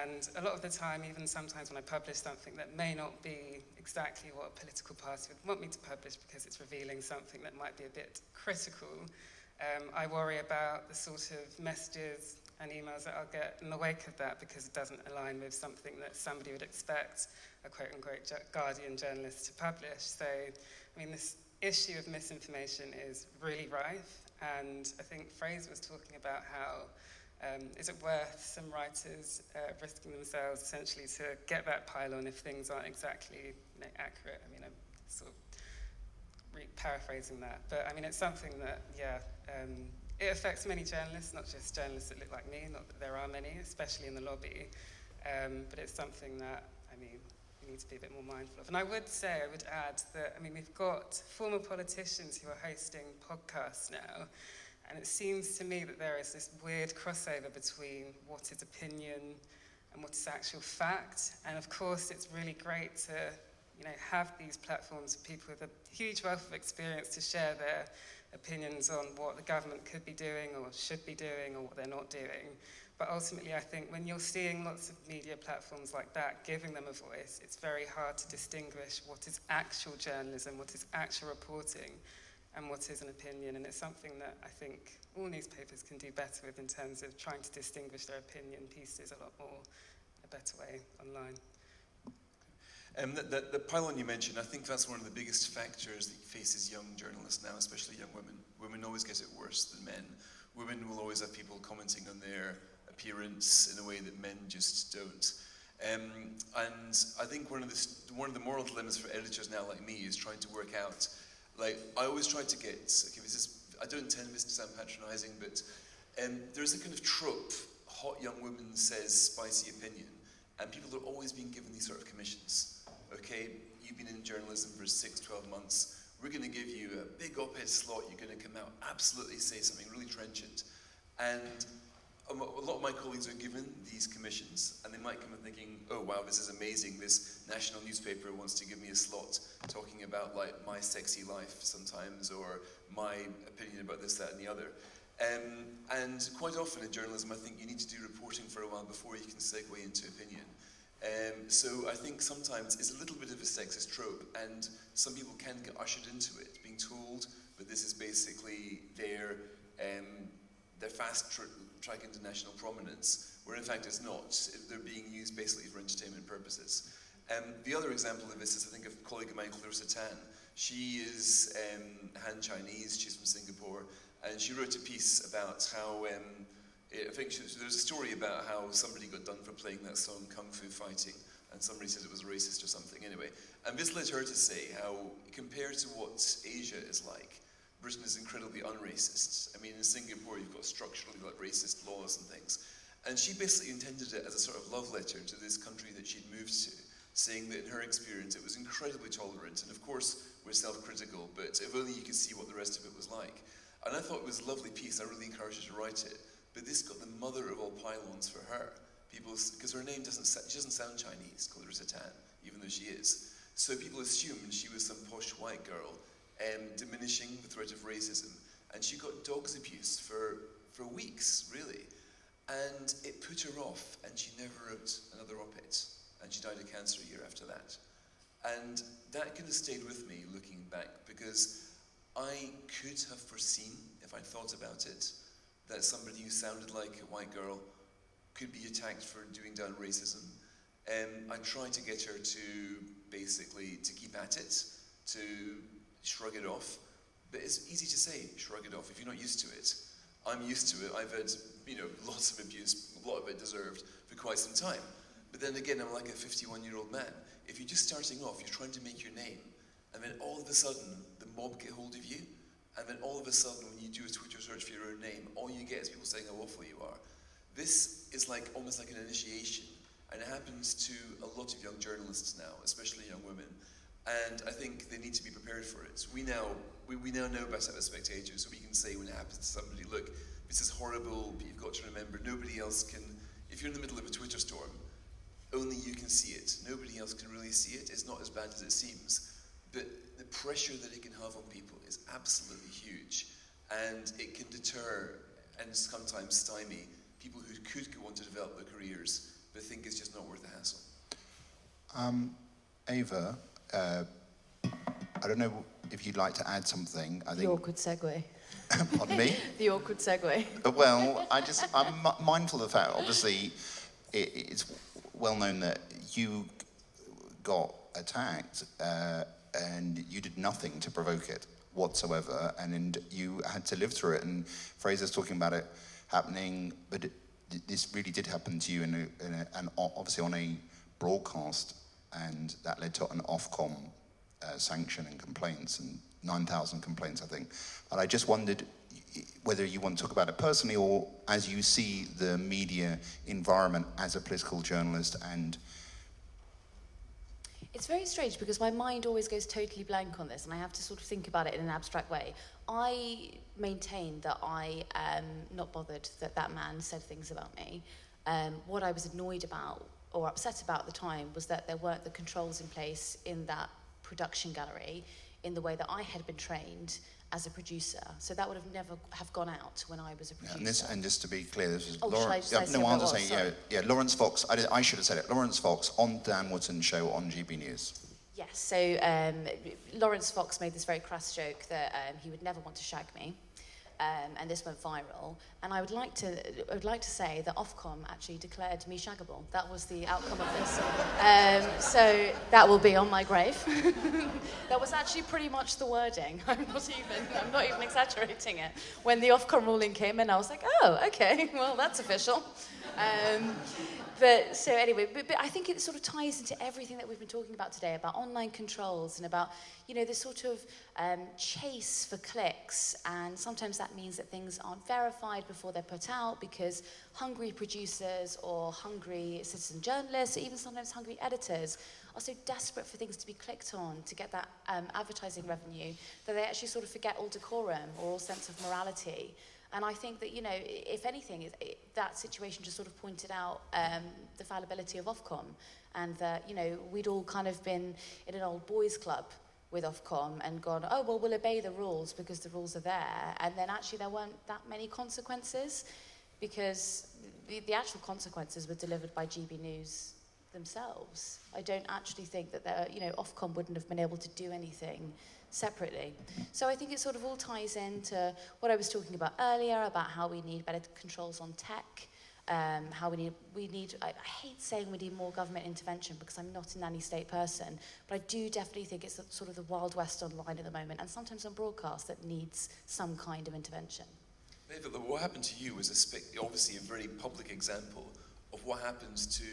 and a lot of the time, even sometimes when I publish something that may not be exactly what a political party would want me to publish because it's revealing something that might be a bit critical, I worry about the sort of messages and emails that I'll get in the wake of that because it doesn't align with something that somebody would expect a quote-unquote Guardian journalist to publish. So, this issue of misinformation is really rife, and I think Fraser was talking about how is it worth some writers risking themselves essentially to get that pylon if things aren't exactly accurate. I'm sort of paraphrasing that. But I mean, it's something that, it affects many journalists, not just journalists that look like me, not that there are many, especially in the lobby. But it's something that, I mean, we need to be a bit more mindful of. And I would add that, I mean, we've got former politicians who are hosting podcasts now, and it seems to me that there is this weird crossover between what is opinion and what is actual fact. And of course, it's really great to, have these platforms for people with a huge wealth of experience to share their opinions on what the government could be doing or should be doing or what they're not doing. But ultimately, I think when you're seeing lots of media platforms like that, giving them a voice, it's very hard to distinguish what is actual journalism, what is actual reporting, and what is an opinion. And it's something that I think all newspapers can do better with in terms of trying to distinguish their opinion pieces a lot more in a better way online. The pylon you mentioned, I think that's one of the biggest factors that faces young journalists now, especially young women. Women always get it worse than men. Women will always have people commenting on their appearance in a way that men just don't. And I think one of the moral dilemmas for editors now like me is trying to work out, like, I always try to get, I don't intend this to sound patronizing, but there's a kind of trope, hot young woman says spicy opinion, and people are always being given these sort of commissions. Okay, you've been in journalism for 6-12 months, we're going to give you a big op-ed slot, you're going to come out, absolutely say something really trenchant. And a lot of my colleagues are given these commissions, and they might come in thinking, oh wow, this is amazing, this national newspaper wants to give me a slot talking about, like, my sexy life sometimes, or my opinion about this, that, and the other. And quite often in journalism, I think you need to do reporting for a while before you can segue into opinion. So I think sometimes it's a little bit of a sexist trope, and some people can get ushered into it, being told that this is basically their fast track into national prominence, where in fact it's not. They're being used basically for entertainment purposes. The other example of this is, I think, a colleague of mine, Clarissa Tan. She is Han Chinese, she's from Singapore, and she wrote a piece about how I think there's a story about how somebody got done for playing that song Kung Fu Fighting, and somebody said it was racist or something anyway. And this led her to say how, compared to what Asia is like, Britain is incredibly unracist. I mean, in Singapore, you've got structurally like racist laws and things. And she basically intended it as a sort of love letter to this country that she'd moved to, saying that in her experience, it was incredibly tolerant. And of course, we're self-critical, but if only you could see what the rest of it was like. And I thought it was a lovely piece. I really encouraged her to write it. But this got the mother of all pylons for her. People, because her name doesn't sound Chinese, Clarissa Tan, even though she is. So people assumed she was some posh white girl, diminishing the threat of racism. And she got dog's abuse for weeks, really. And it put her off, and she never wrote another op-ed. And she died of cancer a year after that. And that kind of stayed with me looking back, because I could have foreseen, if I'd thought about it, that somebody who sounded like a white girl could be attacked for doing down racism. I tried to get her to basically to keep at it, to shrug it off. But it's easy to say, shrug it off, if you're not used to it. I'm used to it. I've had, lots of abuse, a lot of it deserved, for quite some time. But then again, I'm like a 51-year-old man. If you're just starting off, you're trying to make your name, and then all of a sudden, the mob get hold of you, and then all of a sudden, when you do a Twitter search for your own name, all you get is people saying how awful you are. This is like almost like an initiation, and it happens to a lot of young journalists now, especially young women. And I think they need to be prepared for it. We now know about it as Spectator, so we can say when it happens to somebody, look, this is horrible, but you've got to remember, nobody else can, if you're in the middle of a Twitter storm, only you can see it. Nobody else can really see it. It's not as bad as it seems. But the pressure that it can have on people is absolutely huge. And it can deter and sometimes stymie people who could go on to develop their careers, but think it's just not worth the hassle. Ava, I don't know if you'd like to add something. I think The awkward segue. Pardon me? The awkward segue. Well, I'm mindful of the fact, obviously, it's well known that you got attacked and you did nothing to provoke it whatsoever, and you had to live through it. And Fraser's talking about it happening, but this really did happen to you and obviously on a broadcast, and that led to an Ofcom sanction and complaints, and 9,000 complaints, I think. And I just wondered whether you want to talk about it personally or as you see the media environment as a political journalist. And it's very strange because my mind always goes totally blank on this, and I have to sort of think about it in an abstract way. I maintain that I am not bothered that that man said things about me. What I was annoyed about or upset about at the time was that there weren't the controls in place in that production gallery in the way that I had been trained as a producer. So that would have never have gone out when I was a producer. And just to be clear, this was Lawrence. Lawrence Fox. I should have said it. Lawrence Fox on Dan Wootton's show on GB News. Yes. So Lawrence Fox made this very crass joke that he would never want to shag me. And this went viral, and I would like to say that Ofcom actually declared me shaggable. That was the outcome of this. So that will be on my grave. That was actually pretty much the wording. I'm not even exaggerating it. When the Ofcom ruling came in, I was like, oh, okay, well, that's official. But so anyway, but I think it sort of ties into everything that we've been talking about today, about online controls and about, this sort of chase for clicks. And sometimes that means that things aren't verified before they're put out because hungry producers or hungry citizen journalists, or even sometimes hungry editors, are so desperate for things to be clicked on to get that advertising revenue that they actually sort of forget all decorum or all sense of morality. And I think that, if anything, that situation just sort of pointed out the fallibility of Ofcom, and that, we'd all kind of been in an old boys club with Ofcom and gone, oh, well, we'll obey the rules because the rules are there. And then actually there weren't that many consequences because the actual consequences were delivered by GB News themselves. I don't actually think that, Ofcom wouldn't have been able to do anything separately. So I think it sort of all ties into what I was talking about earlier about how we need better controls on tech, how we need, I hate saying we need more government intervention because I'm not a nanny state person, but I do definitely think it's sort of the Wild West online at the moment, and sometimes on broadcast that needs some kind of intervention. Ava, what happened to you was obviously a very public example of what happens to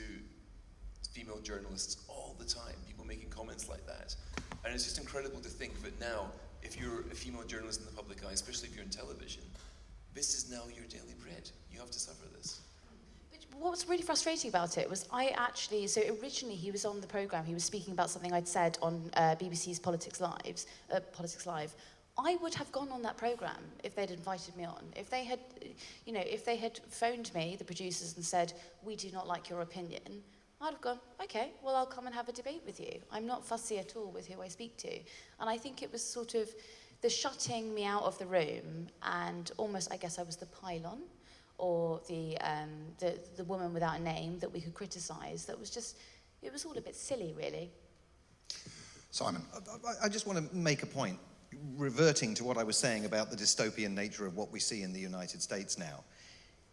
female journalists all the time, people making comments like that. And it's just incredible to think that now, if you're a female journalist in the public eye, especially if you're in television, this is now your daily bread. You have to suffer this. What was really frustrating about it was so originally he was on the programme, he was speaking about something I'd said on BBC's Politics Live. I would have gone on that programme if they'd invited me on. If they had phoned me, the producers, and said, we do not like your opinion, I'd have gone, okay, well, I'll come and have a debate with you. I'm not fussy at all with who I speak to. And I think it was sort of the shutting me out of the room and almost, I guess I was the pylon or the woman without a name that we could criticise. That was just, it was all a bit silly, really. Simon. I just want to make a point, reverting to what I was saying about the dystopian nature of what we see in the United States now.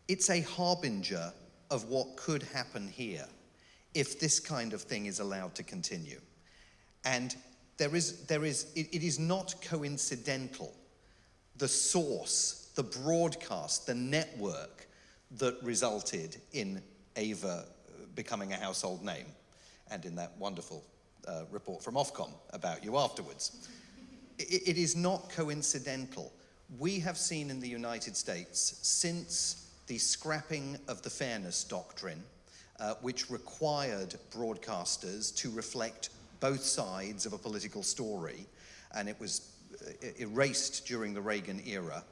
It's a harbinger of what could happen here if this kind of thing is allowed to continue. And it is not coincidental, the source, the broadcast, the network that resulted in Ava becoming a household name, and in that wonderful report from Ofcom about you afterwards. It is not coincidental. We have seen in the United States, since the scrapping of the fairness doctrine, which required broadcasters to reflect both sides of a political story, and it was erased during the Reagan era,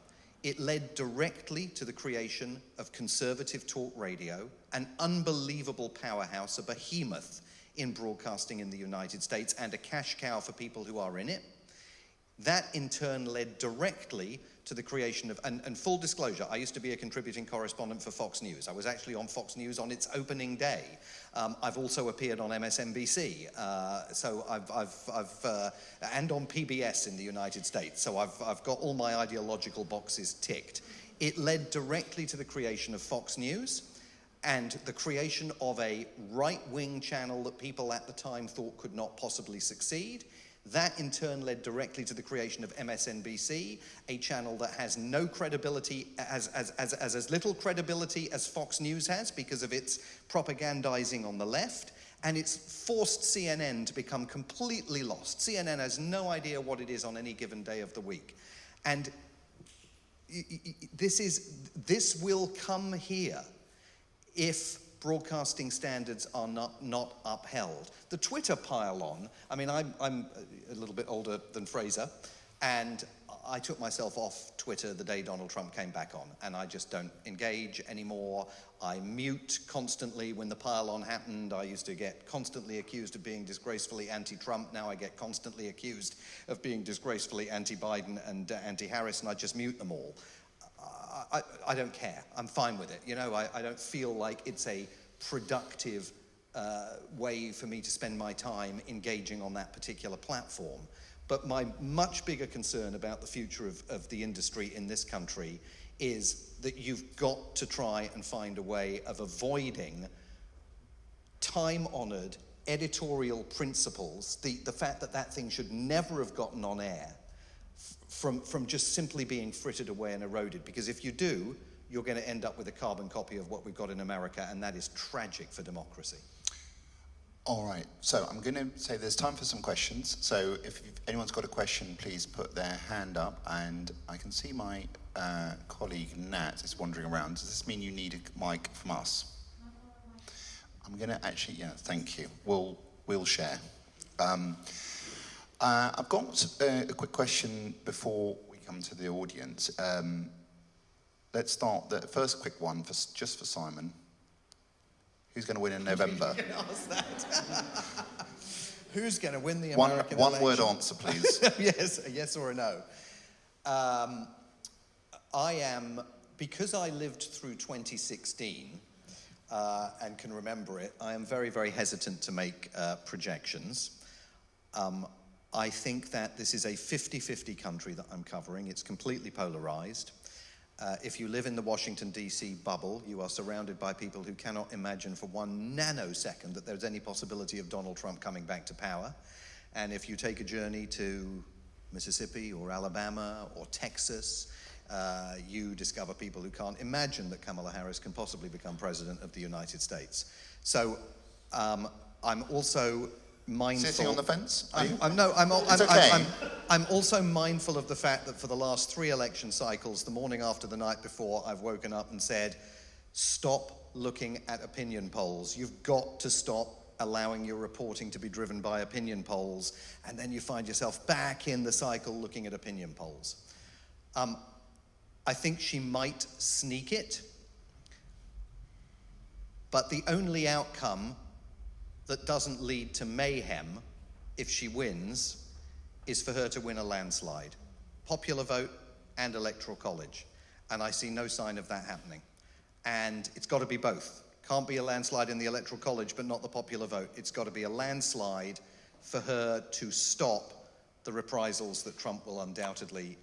it led directly to the creation of conservative talk radio, an unbelievable powerhouse, a behemoth in broadcasting in the United States, and a cash cow for people who are in it. That in turn led directly to the creation of, and full disclosure, I used to be a contributing correspondent for Fox News. I was actually on Fox News on its opening day. I've also appeared on MSNBC, and on PBS in the United States. So I've got all my ideological boxes ticked. It led directly to the creation of Fox News and the creation of a right-wing channel that people at the time thought could not possibly succeed. That in turn led directly to the creation of MSNBC, a channel that has no credibility, as little credibility as Fox News has because of its propagandizing on the left, And it's forced CNN to become completely lost. CNN has no idea what it is on any given day of the week. And this will come here if broadcasting standards are not upheld. The Twitter pile-on, I mean, I'm a little bit older than Fraser, and I took myself off Twitter the day Donald Trump came back on, and I just don't engage anymore. I mute constantly. When the pile-on happened, I used to get constantly accused of being disgracefully anti-Trump. Now I get constantly accused of being disgracefully anti-Biden and anti-Harris, and I just mute them all. I don't care. I'm fine with it. You know, I don't feel like it's a productive way for me to spend my time engaging on that particular platform. But my much bigger concern about the future of the industry in this country is that you've got to try and find a way of avoiding time-honored editorial principles, the fact that that thing should never have gotten on air, from just simply being frittered away and eroded. Because if you do, you're going to end up with a carbon copy of what we've got in America, and that is tragic for democracy. All right, so I'm going to say there's time for some questions. So if anyone's got a question, please put their hand up. And I can see my colleague Nat is wandering around. Does this mean you need a mic from us? I'm going to actually, yeah, thank you. We'll share. I've got a quick question before we come to the audience. Let's start the first quick one just for Simon. Who's going to win in November? You can ask that. Who's going to win the American election? One word answer, please. Yes, a yes or a no. I am, because I lived through 2016 and can remember it, I am very, very hesitant to make projections. I think that this is a 50-50 country that I'm covering. It's completely polarized. If you live in the Washington, D.C. bubble, you are surrounded by people who cannot imagine for 1 nanosecond that there's any possibility of Donald Trump coming back to power. And if you take a journey to Mississippi or Alabama or Texas, you discover people who can't imagine that Kamala Harris can possibly become president of the United States. So I'm also mindful. Sitting on the fence? I'm also mindful of the fact that for the last 3 election cycles, the morning after the night before, I've woken up and said, stop looking at opinion polls. You've got to stop allowing your reporting to be driven by opinion polls, and then you find yourself back in the cycle looking at opinion polls. I think she might sneak it, but the only outcome that doesn't lead to mayhem if she wins is for her to win a landslide. Popular vote and electoral college. And I see no sign of that happening. And it's got to be both. Can't be a landslide in the electoral college but not the popular vote. It's got to be a landslide for her to stop the reprisals that Trump will undoubtedly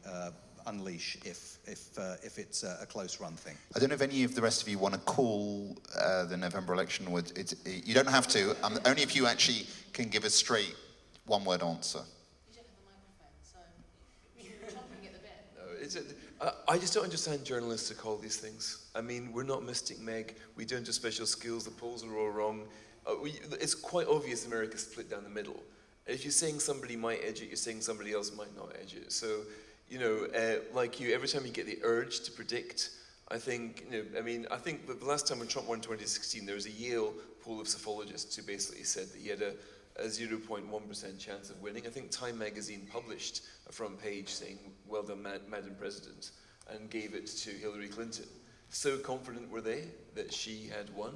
unleash if it's a close-run thing. I don't know if any of the rest of you want to call the November election. You don't have to, only if you actually can give a straight one-word answer. You don't have a microphone, so you're chomping at the bit. I just don't understand journalists who call these things. I mean, we're not Mystic Meg. We don't do special skills. The polls are all wrong. It's quite obvious America's split down the middle. If you're saying somebody might edge it, you're saying somebody else might not edge it. So, you know, like you, every time you get the urge to predict, I think, I think the last time when Trump won 2016, there was a Yale pool of psephologists who basically said that he had a 0.1% chance of winning. I think Time magazine published a front page saying, well done, Madam President, and gave it to Hillary Clinton. So confident were they that she had won.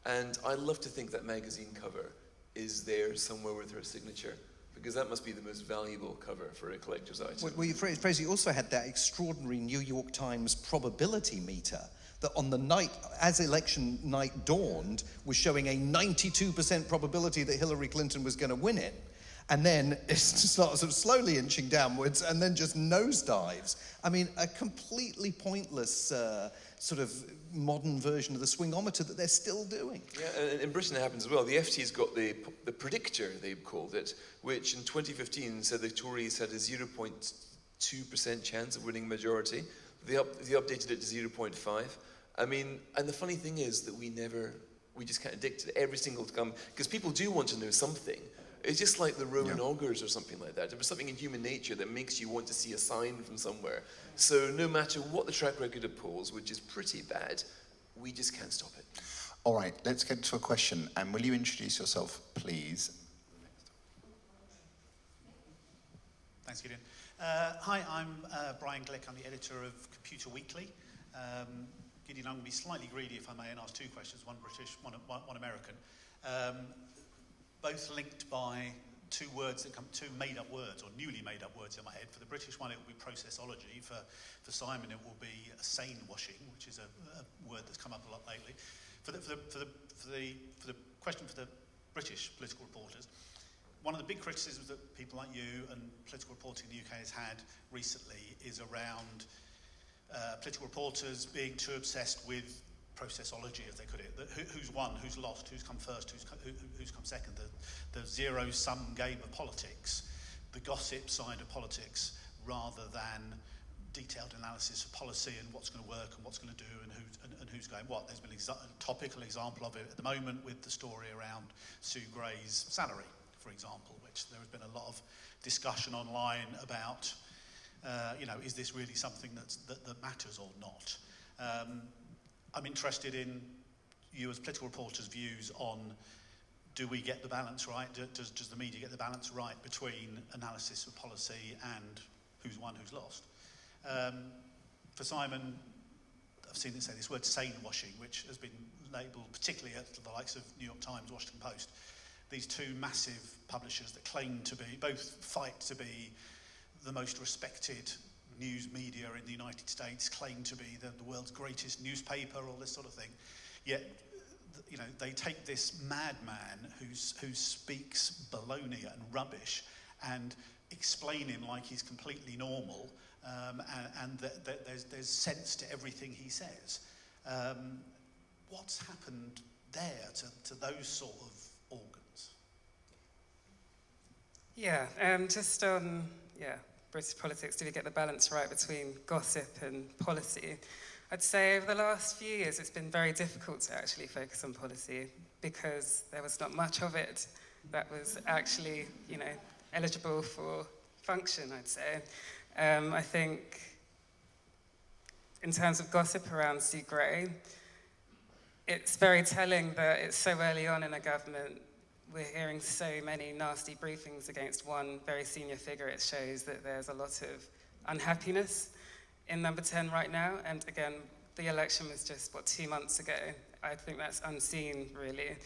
And I love to think that magazine cover is there somewhere with her signature, because that must be the most valuable cover for a collector's item. Well, Fraser, you also had that extraordinary New York Times probability meter that on the night, as election night dawned, was showing a 92% probability that Hillary Clinton was going to win it. And then it starts sort of slowly inching downwards and then just nosedives. I mean, a completely pointless sort of modern version of the swingometer that they're still doing. Yeah, and in Britain it happens as well. The FT's got the predictor, they've called it, which in 2015 said the Tories had a 0.2% chance of winning majority. They updated it to 0.5. I mean, and the funny thing is that we never We just can't addict to every single time, because people do want to know something. It's just like the Roman augurs or something like that. There was something in human nature that makes you want to see a sign from somewhere. So no matter what the track record of polls, which is pretty bad, we just can't stop it. All right, let's get to a question. And will you introduce yourself, please? Thanks, Gideon. Hi, I'm Brian Glick. I'm the editor of Computer Weekly. Gideon, I'm going to be slightly greedy, if I may, and ask two questions, one British, one American. Both linked by two made-up words, or newly made-up words in my head. For the British one, it will be processology. For Simon, it will be sane washing, which is a word that's come up a lot lately. For the question for the British political reporters, one of the big criticisms that people like you and political reporting in the UK has had recently is around political reporters being too obsessed with processology, as they put it. Who's won, who's lost, who's come first, who's come second. The zero-sum game of politics, the gossip side of politics, rather than detailed analysis of policy and what's going to work and what's going to do and who's going what. There's been a topical example of it at the moment with the story around Sue Gray's salary, for example, which there has been a lot of discussion online about, is this really something that matters or not? I'm interested in you as political reporters' views on, do we get the balance right? Does the media get the balance right between analysis of policy and who's won, who's lost? For Simon, I've seen it say this word sane washing, which has been labelled, particularly at the likes of New York Times, Washington Post, these two massive publishers that claim to be, both fight to be the most respected news media in the United States, claim to be the world's greatest newspaper, all this sort of thing. Yet, they take this madman who speaks baloney and rubbish and explain him like he's completely normal, and there's sense to everything he says. What's happened there to those sort of organs? Just on British politics, do we get the balance right between gossip and policy? I'd say over the last few years it's been very difficult to actually focus on policy because there was not much of it that was actually, eligible for function, I'd say. I think in terms of gossip around Sue Gray, it's very telling that it's so early on in a government. We're hearing so many nasty briefings against one very senior figure. It shows that there's a lot of unhappiness in number 10 right now. And again, the election was just, 2 months ago. I think that's unseen, really.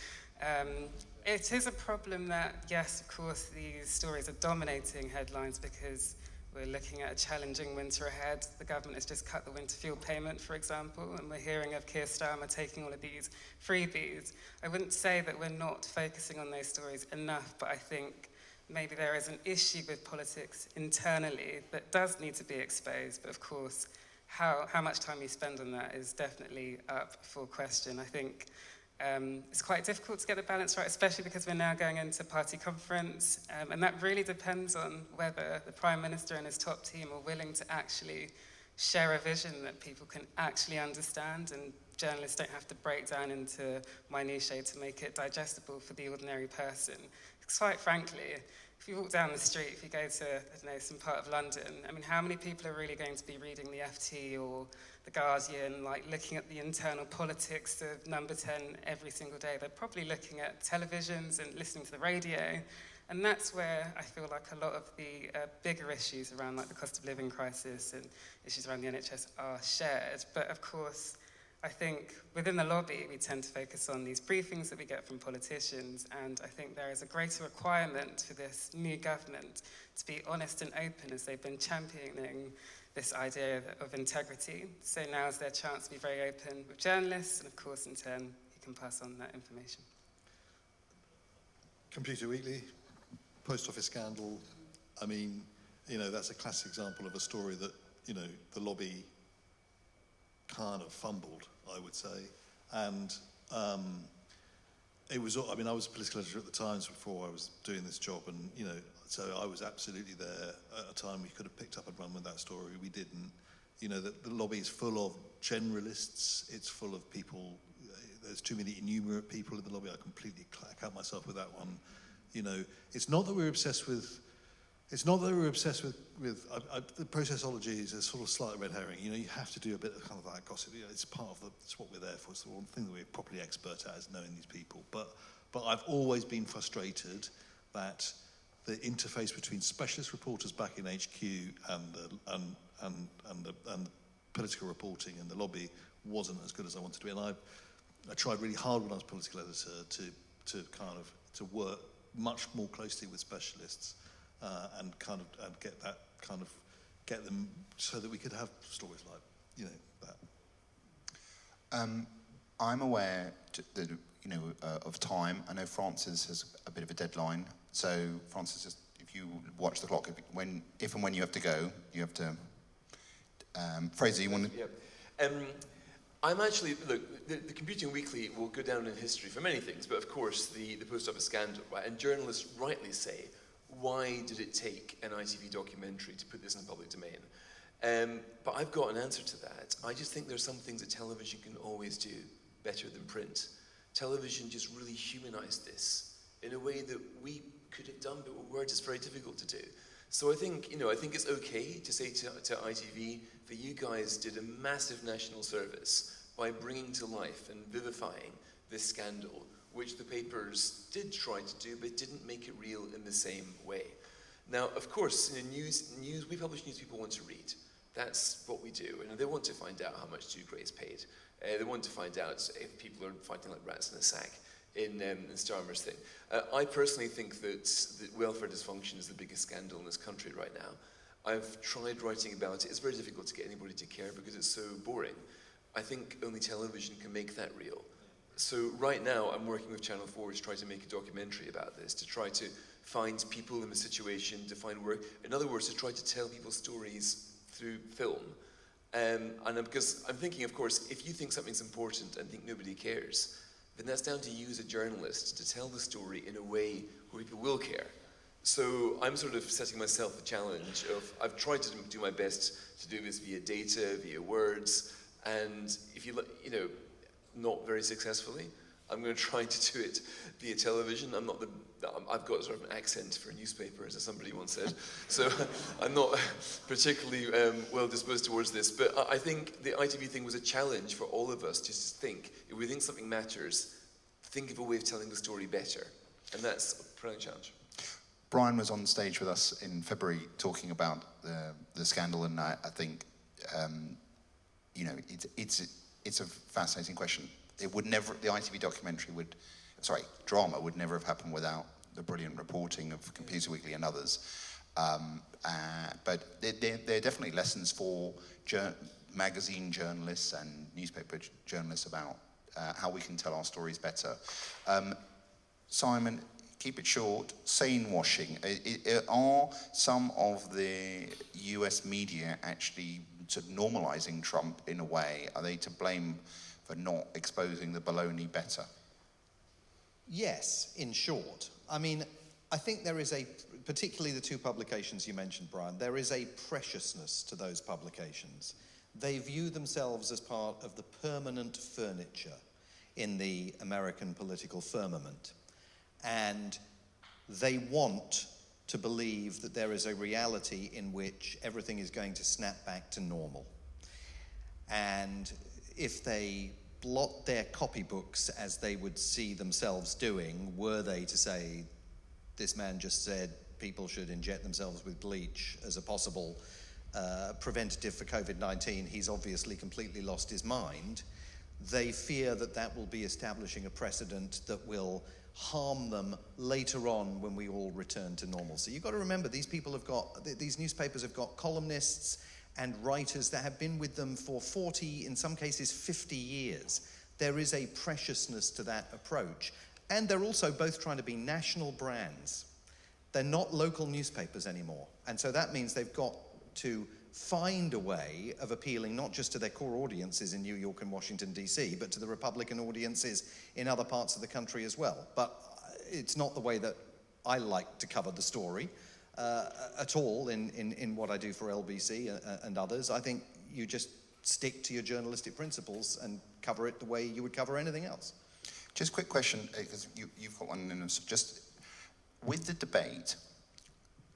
It is a problem that, yes, of course, these stories are dominating headlines because we're looking at a challenging winter ahead. The government has just cut the winter fuel payment, for example, and we're hearing of Keir Starmer taking all of these freebies. I wouldn't say that we're not focusing on those stories enough, but I think maybe there is an issue with politics internally that does need to be exposed. But of course, how much time you spend on that is definitely up for question. I think it's quite difficult to get the balance right, especially because we're now going into party conference, and that really depends on whether the Prime Minister and his top team are willing to actually share a vision that people can actually understand, and journalists don't have to break down into minutiae to make it digestible for the ordinary person. Because quite frankly, if you walk down the street, if you go to, some part of London, how many people are really going to be reading the FT or the Guardian, looking at the internal politics of number 10 every single day? They're probably looking at televisions and listening to the radio. And that's where I feel like a lot of the bigger issues around the cost of living crisis and issues around the NHS are shared. But of course, I think within the lobby, we tend to focus on these briefings that we get from politicians, and I think there is a greater requirement for this new government to be honest and open as they've been championing this idea of integrity. So now is their chance to be very open with journalists, and of course, in turn, you can pass on that information. Computer Weekly, post office scandal. That's a classic example of a story that, the lobby kind of fumbled, I would say. And it was, I was a political editor at the Times before I was doing this job, and, so I was absolutely there at a time we could have picked up and run with that story. We didn't. The lobby is full of generalists. It's full of people, there's too many innumerate people in the lobby. I completely clack out myself with that one. You know, it's not that we're obsessed with. It's not that we're obsessed with the processology is a sort of slight red herring. You know, you have to do a bit of kind of that gossip. You know, it's part of it's what we're there for. It's the one thing that we're properly expert at is knowing these people. But I've always been frustrated that the interface between specialist reporters back in HQ and the political reporting in the lobby wasn't as good as I wanted to be. And I tried really hard when I was political editor to work much more closely with specialists. And get them so that we could have stories like, you know, that. I'm aware that, of time. I know Francis has a bit of a deadline. So Francis, just if you watch the clock, if and when you have to go, you have to. Fraser, you want to? Yeah. I'm actually, look, the Computing Weekly will go down in history for many things, but of course the post office scandal, right? And journalists rightly say, why did it take an ITV documentary to put this in the public domain? But I've got an answer to that. I just think there's some things that television can always do better than print. Television just really humanized this in a way that we could have done, but with words it's very difficult to do. So I think it's okay to say to ITV that you guys did a massive national service by bringing to life and vivifying this scandal, which the papers did try to do, but didn't make it real in the same way. Now, of course, in news, we publish news people want to read. That's what we do, and they want to find out how much Sue Gray's paid. They want to find out if people are fighting like rats in a sack in Starmer's thing. I personally think that welfare dysfunction is the biggest scandal in this country right now. I've tried writing about it. It's very difficult to get anybody to care because it's so boring. I think only television can make that real. So right now, I'm working with Channel 4 to try to make a documentary about this, to try to find people in the situation, to find work. In other words, to try to tell people's stories through film. Because I'm thinking, of course, if you think something's important and think nobody cares, then that's down to you as a journalist to tell the story in a way where people will care. So I'm sort of setting myself the challenge of, I've tried to do my best to do this via data, via words, and if not very successfully. I'm going to try to do it via television. I've got sort of an accent for a newspaper, as somebody once said. So I'm not particularly well disposed towards this. But I think the ITV thing was a challenge for all of us to just think, if we think something matters, think of a way of telling the story better. And that's a brilliant challenge. Brian was on stage with us in February talking about the scandal, and I think, it's a fascinating question. The ITV drama would never have happened without the brilliant reporting of Computer Weekly and others. But there are definitely lessons for magazine journalists and newspaper journalists about how we can tell our stories better. Simon, keep it short. Sane washing. Are some of the US media actually sort of normalising Trump in a way? Are they to blame for not exposing the baloney better? Yes, in short. I mean, I think there is particularly the two publications you mentioned, Brian, there is a preciousness to those publications. They view themselves as part of the permanent furniture in the American political firmament. And they want to believe that there is a reality in which everything is going to snap back to normal. And if they blot their copybooks as they would see themselves doing, were they to say, this man just said people should inject themselves with bleach as a possible preventative for COVID-19, he's obviously completely lost his mind, they fear that that will be establishing a precedent that will harm them later on when we all return to normalcy. You've got to remember, these newspapers have got columnists and writers that have been with them for 40, in some cases 50 years. There is a preciousness to that approach. And they're also both trying to be national brands. They're not local newspapers anymore. And so that means they've got to find a way of appealing not just to their core audiences in New York and Washington, D.C., but to the Republican audiences in other parts of the country as well. But it's not the way that I like to cover the story at all in what I do for LBC and others. I think you just stick to your journalistic principles and cover it the way you would cover anything else. Just a quick question, because you've got one in us. Just with the debate,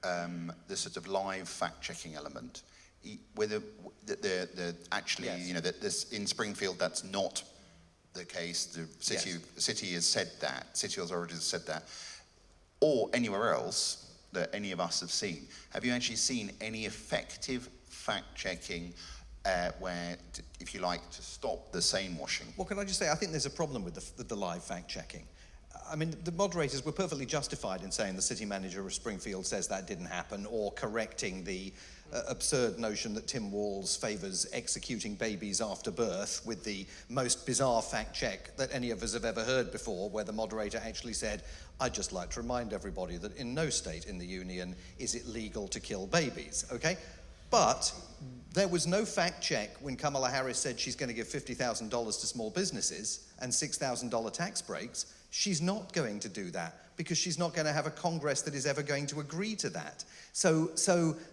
the sort of live fact-checking element, whether actually, Yes. you know, that this in Springfield that's not the case. The city has said that. City authorities have said that, or anywhere else that any of us have seen. Have you actually seen any effective fact-checking where, if you like, to stop the sane washing? Well, can I just say, I think there's a problem with the live fact-checking. I mean, the moderators were perfectly justified in saying the city manager of Springfield says that didn't happen, or correcting the absurd notion that Tim Walls favours executing babies after birth with the most bizarre fact-check that any of us have ever heard before, where the moderator actually said, I'd just like to remind everybody that in no state in the Union is it legal to kill babies, okay? But there was no fact check when Kamala Harris said she's going to give $50,000 to small businesses and $6,000 tax breaks. She's not going to do that because she's not going to have a Congress that is ever going to agree to that. So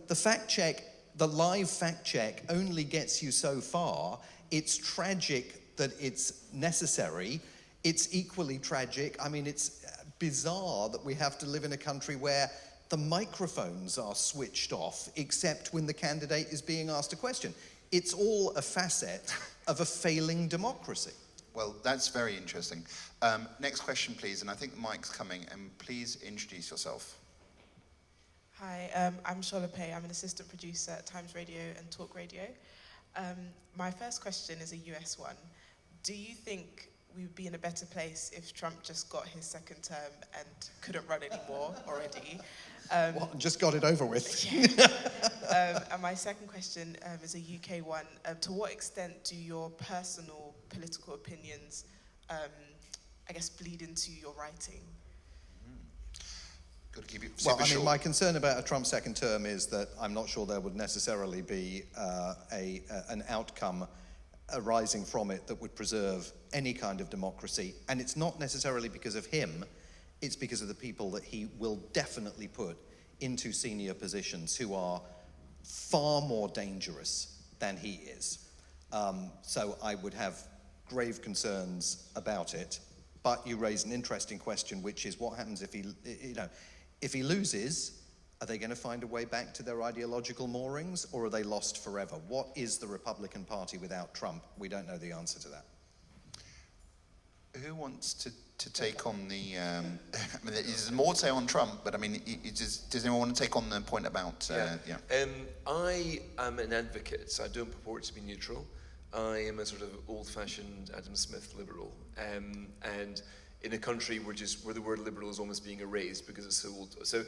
the fact check, the live fact check only gets you so far. It's tragic that it's necessary. It's equally tragic. I mean, it's bizarre that we have to live in a country where the microphones are switched off except when the candidate is being asked a question. It's all a facet of a failing democracy. Well, that's very interesting. Next question, please, and I think the mic's coming, and please introduce yourself. Hi, I'm Shola Pei. I'm an assistant producer at Times Radio and Talk Radio. My first question is a US one. Do you think we would be in a better place if Trump just got his second term and couldn't run anymore already? Just got it over with. And my second question is a UK one. To what extent do your personal political opinions, I guess, bleed into your writing? Got to keep it Well, super I mean, short. my concern about a Trump second term is that I'm not sure there would necessarily be an outcome arising from it that would preserve any kind of democracy. And it's not necessarily because of him, it's because of the people that he will definitely put into senior positions who are far more dangerous than he is. So I would have grave concerns about it. But you raise an interesting question, which is what happens if he loses? Are they going to find a way back to their ideological moorings, or are they lost forever? What is the Republican Party without Trump? We don't know the answer to that. Who wants to take on the... I mean, there's more to say on Trump, but I mean, does anyone want to take on the point about... I am an advocate, so I don't purport to be neutral. I am a sort of old-fashioned Adam Smith liberal. And in a country where the word liberal is almost being erased because it's so old. So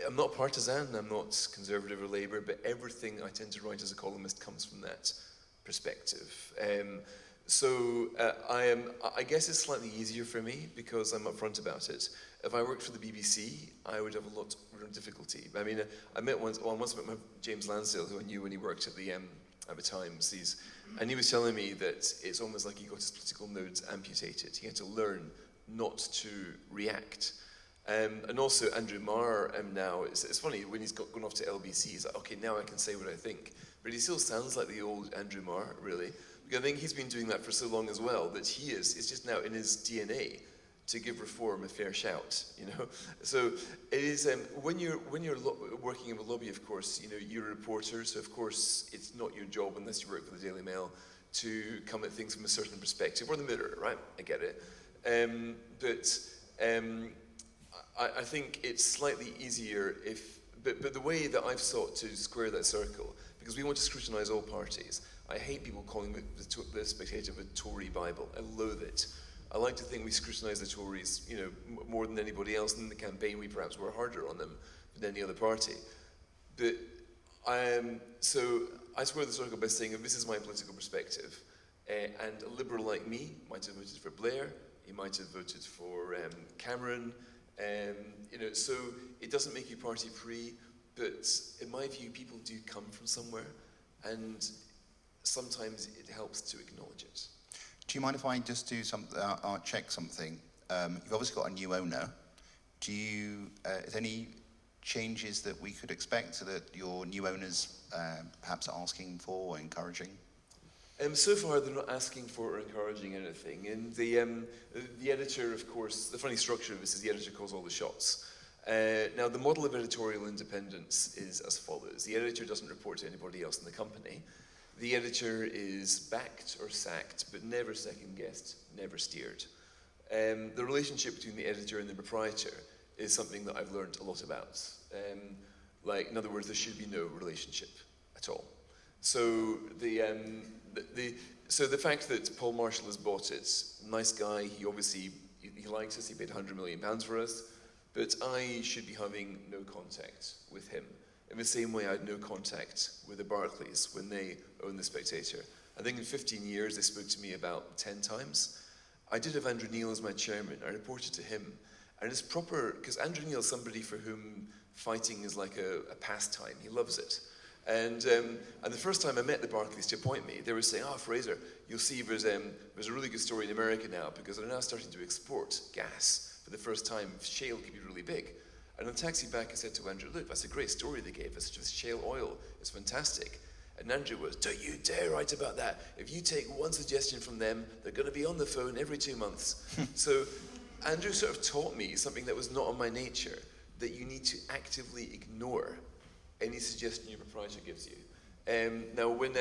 I'm not partisan, I'm not conservative or Labour, but everything I tend to write as a columnist comes from that perspective. I guess it's slightly easier for me because I'm upfront about it. If I worked for the BBC, I would have a lot of difficulty. I mean, I once met James Lansdale, who I knew when he worked at the Times, and he was telling me that it's almost like he got his political nodes amputated. He had to learn not to react. And also Andrew Marr now, it's funny, when he's gone off to LBC, he's like, okay, now I can say what I think. But he still sounds like the old Andrew Marr, really. Because I think he's been doing that for so long as well, that it's just now in his DNA to give reform a fair shout, you know. So it is, when you're working in a lobby, of course, you know, you're a reporter, so of course it's not your job, unless you work for the Daily Mail, to come at things from a certain perspective, or the Mirror, right? I get it. I think it's slightly easier but the way that I've sought to square that circle, because we want to scrutinise all parties. I hate people calling the Spectator a Tory Bible. I loathe it. I like to think we scrutinise the Tories, you know, more than anybody else. In the campaign, we perhaps were harder on them than any other party. But so I square the circle by saying, this is my political perspective. And a liberal like me might have voted for Blair. He might have voted for Cameron. You know, so it doesn't make you party free. But in my view, people do come from somewhere, and sometimes it helps to acknowledge it. Do you mind if I just do check something? You've obviously got a new owner. Is there any changes that we could expect that your new owner's perhaps asking for or encouraging? So far, they're not asking for or encouraging anything. And the editor, of course, the funny structure of this is the editor calls all the shots. Now, the model of editorial independence is as follows. The editor doesn't report to anybody else in the company. The editor is backed or sacked, but never second-guessed, never steered. The relationship between the editor and the proprietor is something that I've learned a lot about. In other words, there should be no relationship at all. So the fact that Paul Marshall has bought it, nice guy, he obviously he likes us, he paid £100 million for us, but I should be having no contact with him. In the same way I had no contact with the Barclays when they owned the Spectator. I think in 15 years they spoke to me about 10 times. I did have Andrew Neil as my chairman. I reported to him. And it's proper, because Andrew Neil is somebody for whom fighting is like a pastime. He loves it. And the first time I met the Barclays to appoint me, they were saying, Fraser, you'll see there's a really good story in America now because they're now starting to export gas for the first time. Shale could be really big. And on the taxi back, I said to Andrew, look, that's a great story they gave us. Just shale oil. It's fantastic. And Andrew was, don't you dare write about that. If you take one suggestion from them, they're going to be on the phone every 2 months. So Andrew sort of taught me something that was not on my nature, that you need to actively ignore any suggestion your proprietor gives you. Now, when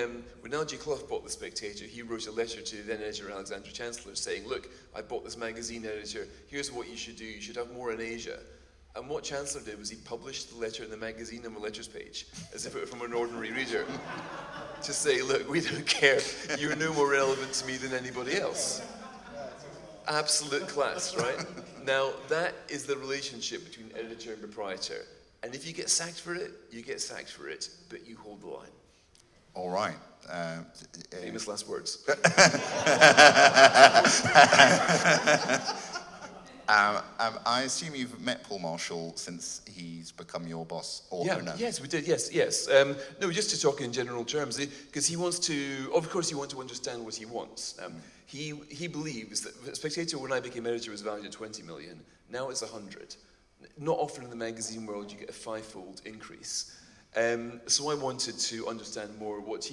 L.G. Clough bought The Spectator, he wrote a letter to then editor Alexander Chancellor saying, look, I bought this magazine editor, here's what you should do, you should have more in Asia. And what Chancellor did was he published the letter in the magazine on the letters page, as if it were from an ordinary reader, to say, look, we don't care, you're no more relevant to me than anybody else. Absolute class, right? Now, that is the relationship between editor and proprietor. And if you get sacked for it, you get sacked for it, but you hold the line. All right. Famous last words. I assume you've met Paul Marshall since he's become your boss or owner. Yes, we did. Yes. No, just to talk in general terms, because he wants to. Of course, you want to understand what he wants. He believes that Spectator, when I became editor, was valued at 20 million. Now it's 100. Not often in the magazine world you get a 5-fold increase. So I wanted to understand more what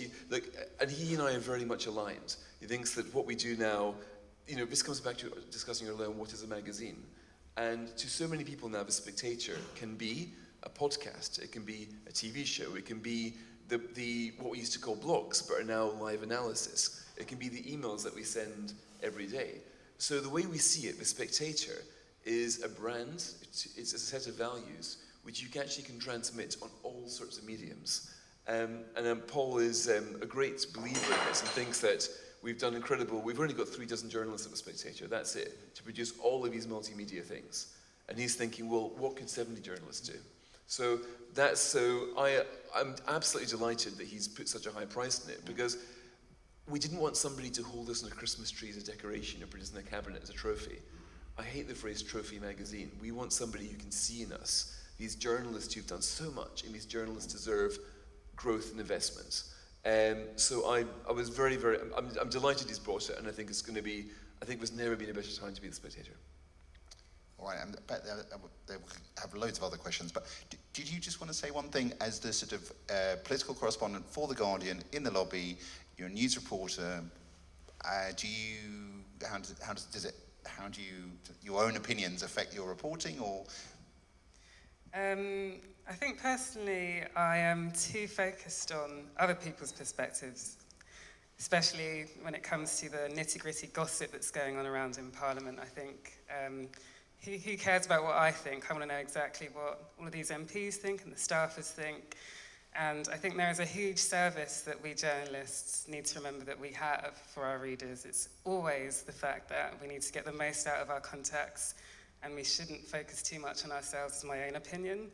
and he and I are very much aligned. He thinks that what we do now, this comes back to discussing earlier on what is a magazine. And to so many people now, The Spectator can be a podcast, it can be a TV show, it can be the what we used to call blogs, but are now live analysis. It can be the emails that we send every day. So the way we see it, The Spectator is a brand, it's a set of values which you actually can transmit on all sorts of mediums. And Paul is a great believer in this and thinks that we've done incredible. We've only got 36 journalists at The Spectator, that's it, to produce all of these multimedia things. And he's thinking, well, what could 70 journalists do? So I'm absolutely delighted that he's put such a high price on it, because we didn't want somebody to hold us in a Christmas tree as a decoration or put us in a cabinet as a trophy. I hate the phrase trophy magazine. We want somebody who can see in us these journalists who've done so much, and these journalists deserve growth and investment. So I was very, very, I'm delighted he's brought it, and I think it's going to be, I think there's never been a better time to be The Spectator. All right, I bet they have loads of other questions, but did you just want to say one thing as the sort of political correspondent for The Guardian in the lobby? You're a news reporter. How do your own opinions affect your reporting, or? I think personally I am too focused on other people's perspectives, especially when it comes to the nitty-gritty gossip that's going on around in Parliament. I think who cares about what I think? I want to know exactly what all of these MPs think and the staffers think. And I think there is a huge service that we journalists need to remember that we have for our readers. It's always the fact that we need to get the most out of our contacts, and we shouldn't focus too much on ourselves, as my own opinion.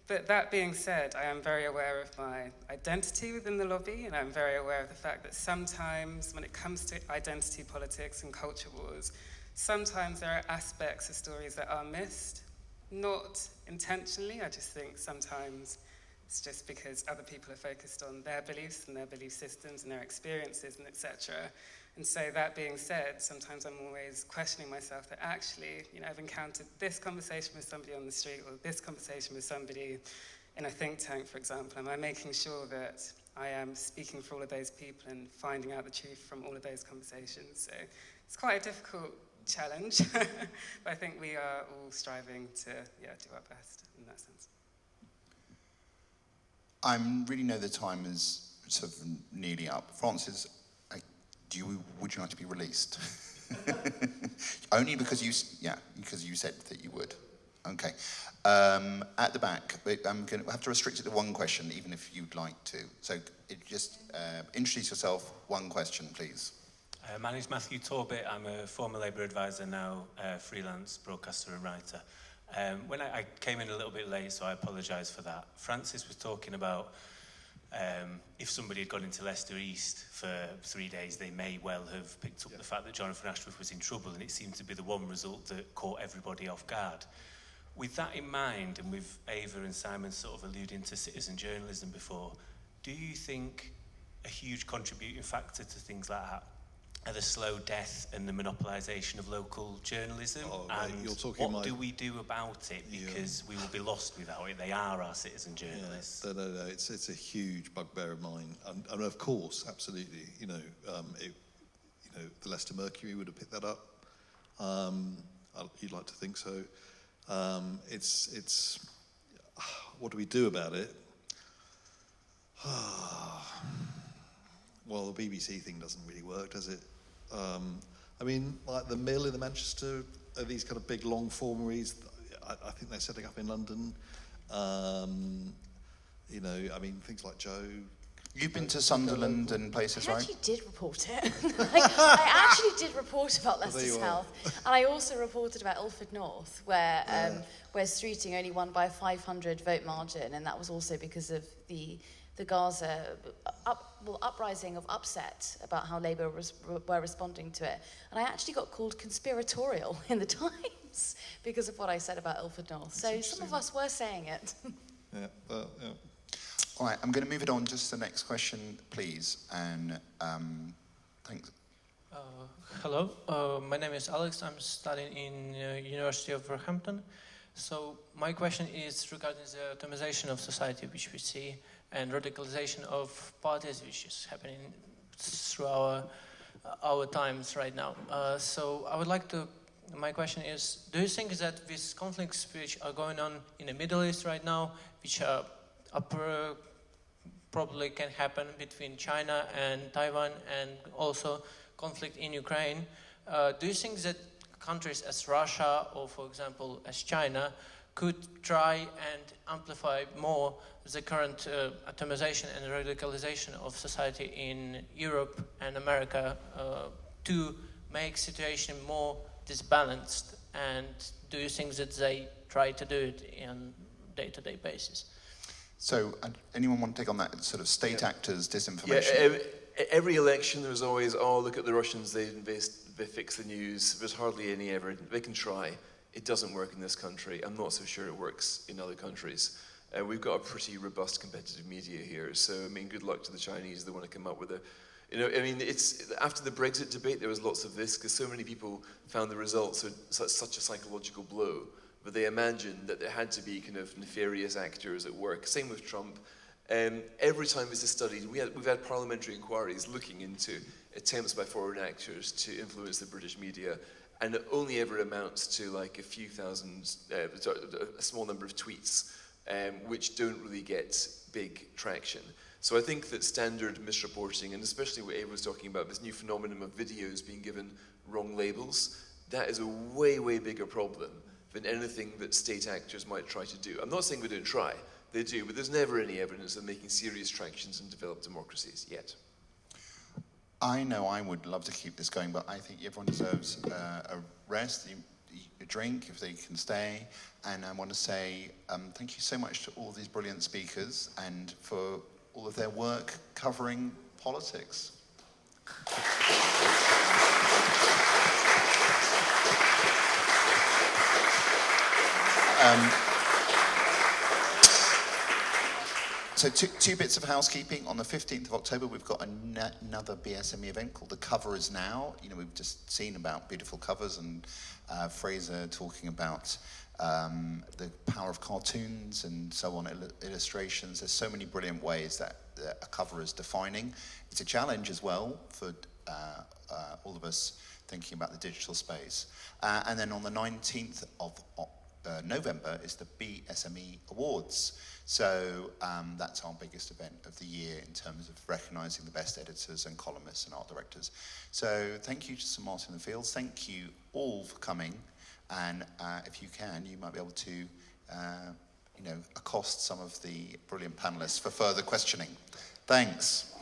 But that being said, I am very aware of my identity within the lobby, and I'm very aware of the fact that sometimes when it comes to identity politics and culture wars, sometimes there are aspects of stories that are missed, not intentionally. I just think sometimes it's just because other people are focused on their beliefs and their belief systems and their experiences and etc. And so that being said, sometimes I'm always questioning myself that actually, I've encountered this conversation with somebody on the street or this conversation with somebody in a think tank, for example. Am I making sure that I am speaking for all of those people and finding out the truth from all of those conversations. So it's quite a difficult challenge, but I think we are all striving to do our best in that sense. I really know the time is sort of nearly up. Francis, would you like to be released? Only because you said that you would. Okay. At the back, I'm going to have to restrict it to one question, even if you'd like to. So just introduce yourself, one question, please. My name is Matthew Torbett. I'm a former Labour advisor, now freelance broadcaster and writer. When I came in a little bit late, so I apologise for that. Francis was talking about if somebody had gone into Leicester East for 3 days, they may well have picked up the fact that Jonathan Ashworth was in trouble, and it seemed to be the one result that caught everybody off guard. With that in mind, and with Ava and Simon sort of alluding to citizen journalism before, do you think a huge contributing factor to things like that are the slow death and the monopolisation of local journalism? Right. And You're talking what do we do about it? Because we will be lost without it. They are our citizen journalists. No. It's a huge bugbear of mine, and of course, absolutely. The Leicester Mercury would have picked that up. You'd like to think so. It's what do we do about it? Well, the BBC thing doesn't really work, does it? Like the Mill in the Manchester, these kind of big long form reads, I think they're setting up in London. Things like Joe. You've been to Sunderland and places, right? I actually did report it. I actually did report about Leicester's health. And I also reported about Ilford North, where Streeting only won by a 500 vote margin, and that was also because of the Gaza uprising of upset about how Labour were responding to it. And I actually got called conspiratorial in the Times because of what I said about Ilford North. So some of us were saying it. Yeah. All right, I'm going to move it on just to the next question, please. And thanks. Hello, my name is Alex. I'm studying in University of Roehampton. So my question is regarding the atomization of society, which we see, and radicalization of parties, which is happening through our times right now. So I would like to. My question is: do you think that these conflicts which are going on in the Middle East right now, which are probably can happen between China and Taiwan, and also conflict in Ukraine, do you think that countries as Russia or, for example, as China could try and amplify more the current atomization and radicalization of society in Europe and America to make situation more disbalanced? And do you think that they try to do it on day-to-day basis? So, anyone want to take on that sort of state actors disinformation? Yeah, every election there's always, look at the Russians, they fix the news. There's hardly any evidence. They can try. It doesn't work in this country. I'm not so sure it works in other countries. We've got a pretty robust competitive media here. So, good luck to the Chinese. They want to come up with it's after the Brexit debate, there was lots of this because so many people found the results such a psychological blow. But they imagined that there had to be kind of nefarious actors at work. Same with Trump. Every time this is studied, we've had parliamentary inquiries looking into attempts by foreign actors to influence the British media, and it only ever amounts to like a few thousand, a small number of tweets, which don't really get big traction. So I think that standard misreporting, and especially what Ava was talking about, this new phenomenon of videos being given wrong labels, that is a way, way bigger problem than anything that state actors might try to do. I'm not saying we don't try, they do, but there's never any evidence of making serious tractions in developed democracies yet. I know I would love to keep this going, but I think everyone deserves a rest, a drink if they can stay. And I want to say thank you so much to all these brilliant speakers and for all of their work covering politics. So two bits of housekeeping. On the 15th of October, we've got another BSME event called The Cover Is Now. We've just seen about beautiful covers and Fraser talking about the power of cartoons and so on, illustrations. There's so many brilliant ways that a cover is defining. It's a challenge as well for all of us thinking about the digital space. And then on the 19th of November is the BSME Awards. So that's our biggest event of the year in terms of recognising the best editors and columnists and art directors. So thank you to St Martin in the Fields. Thank you all for coming. And if you can, you might be able to accost some of the brilliant panellists for further questioning. Thanks.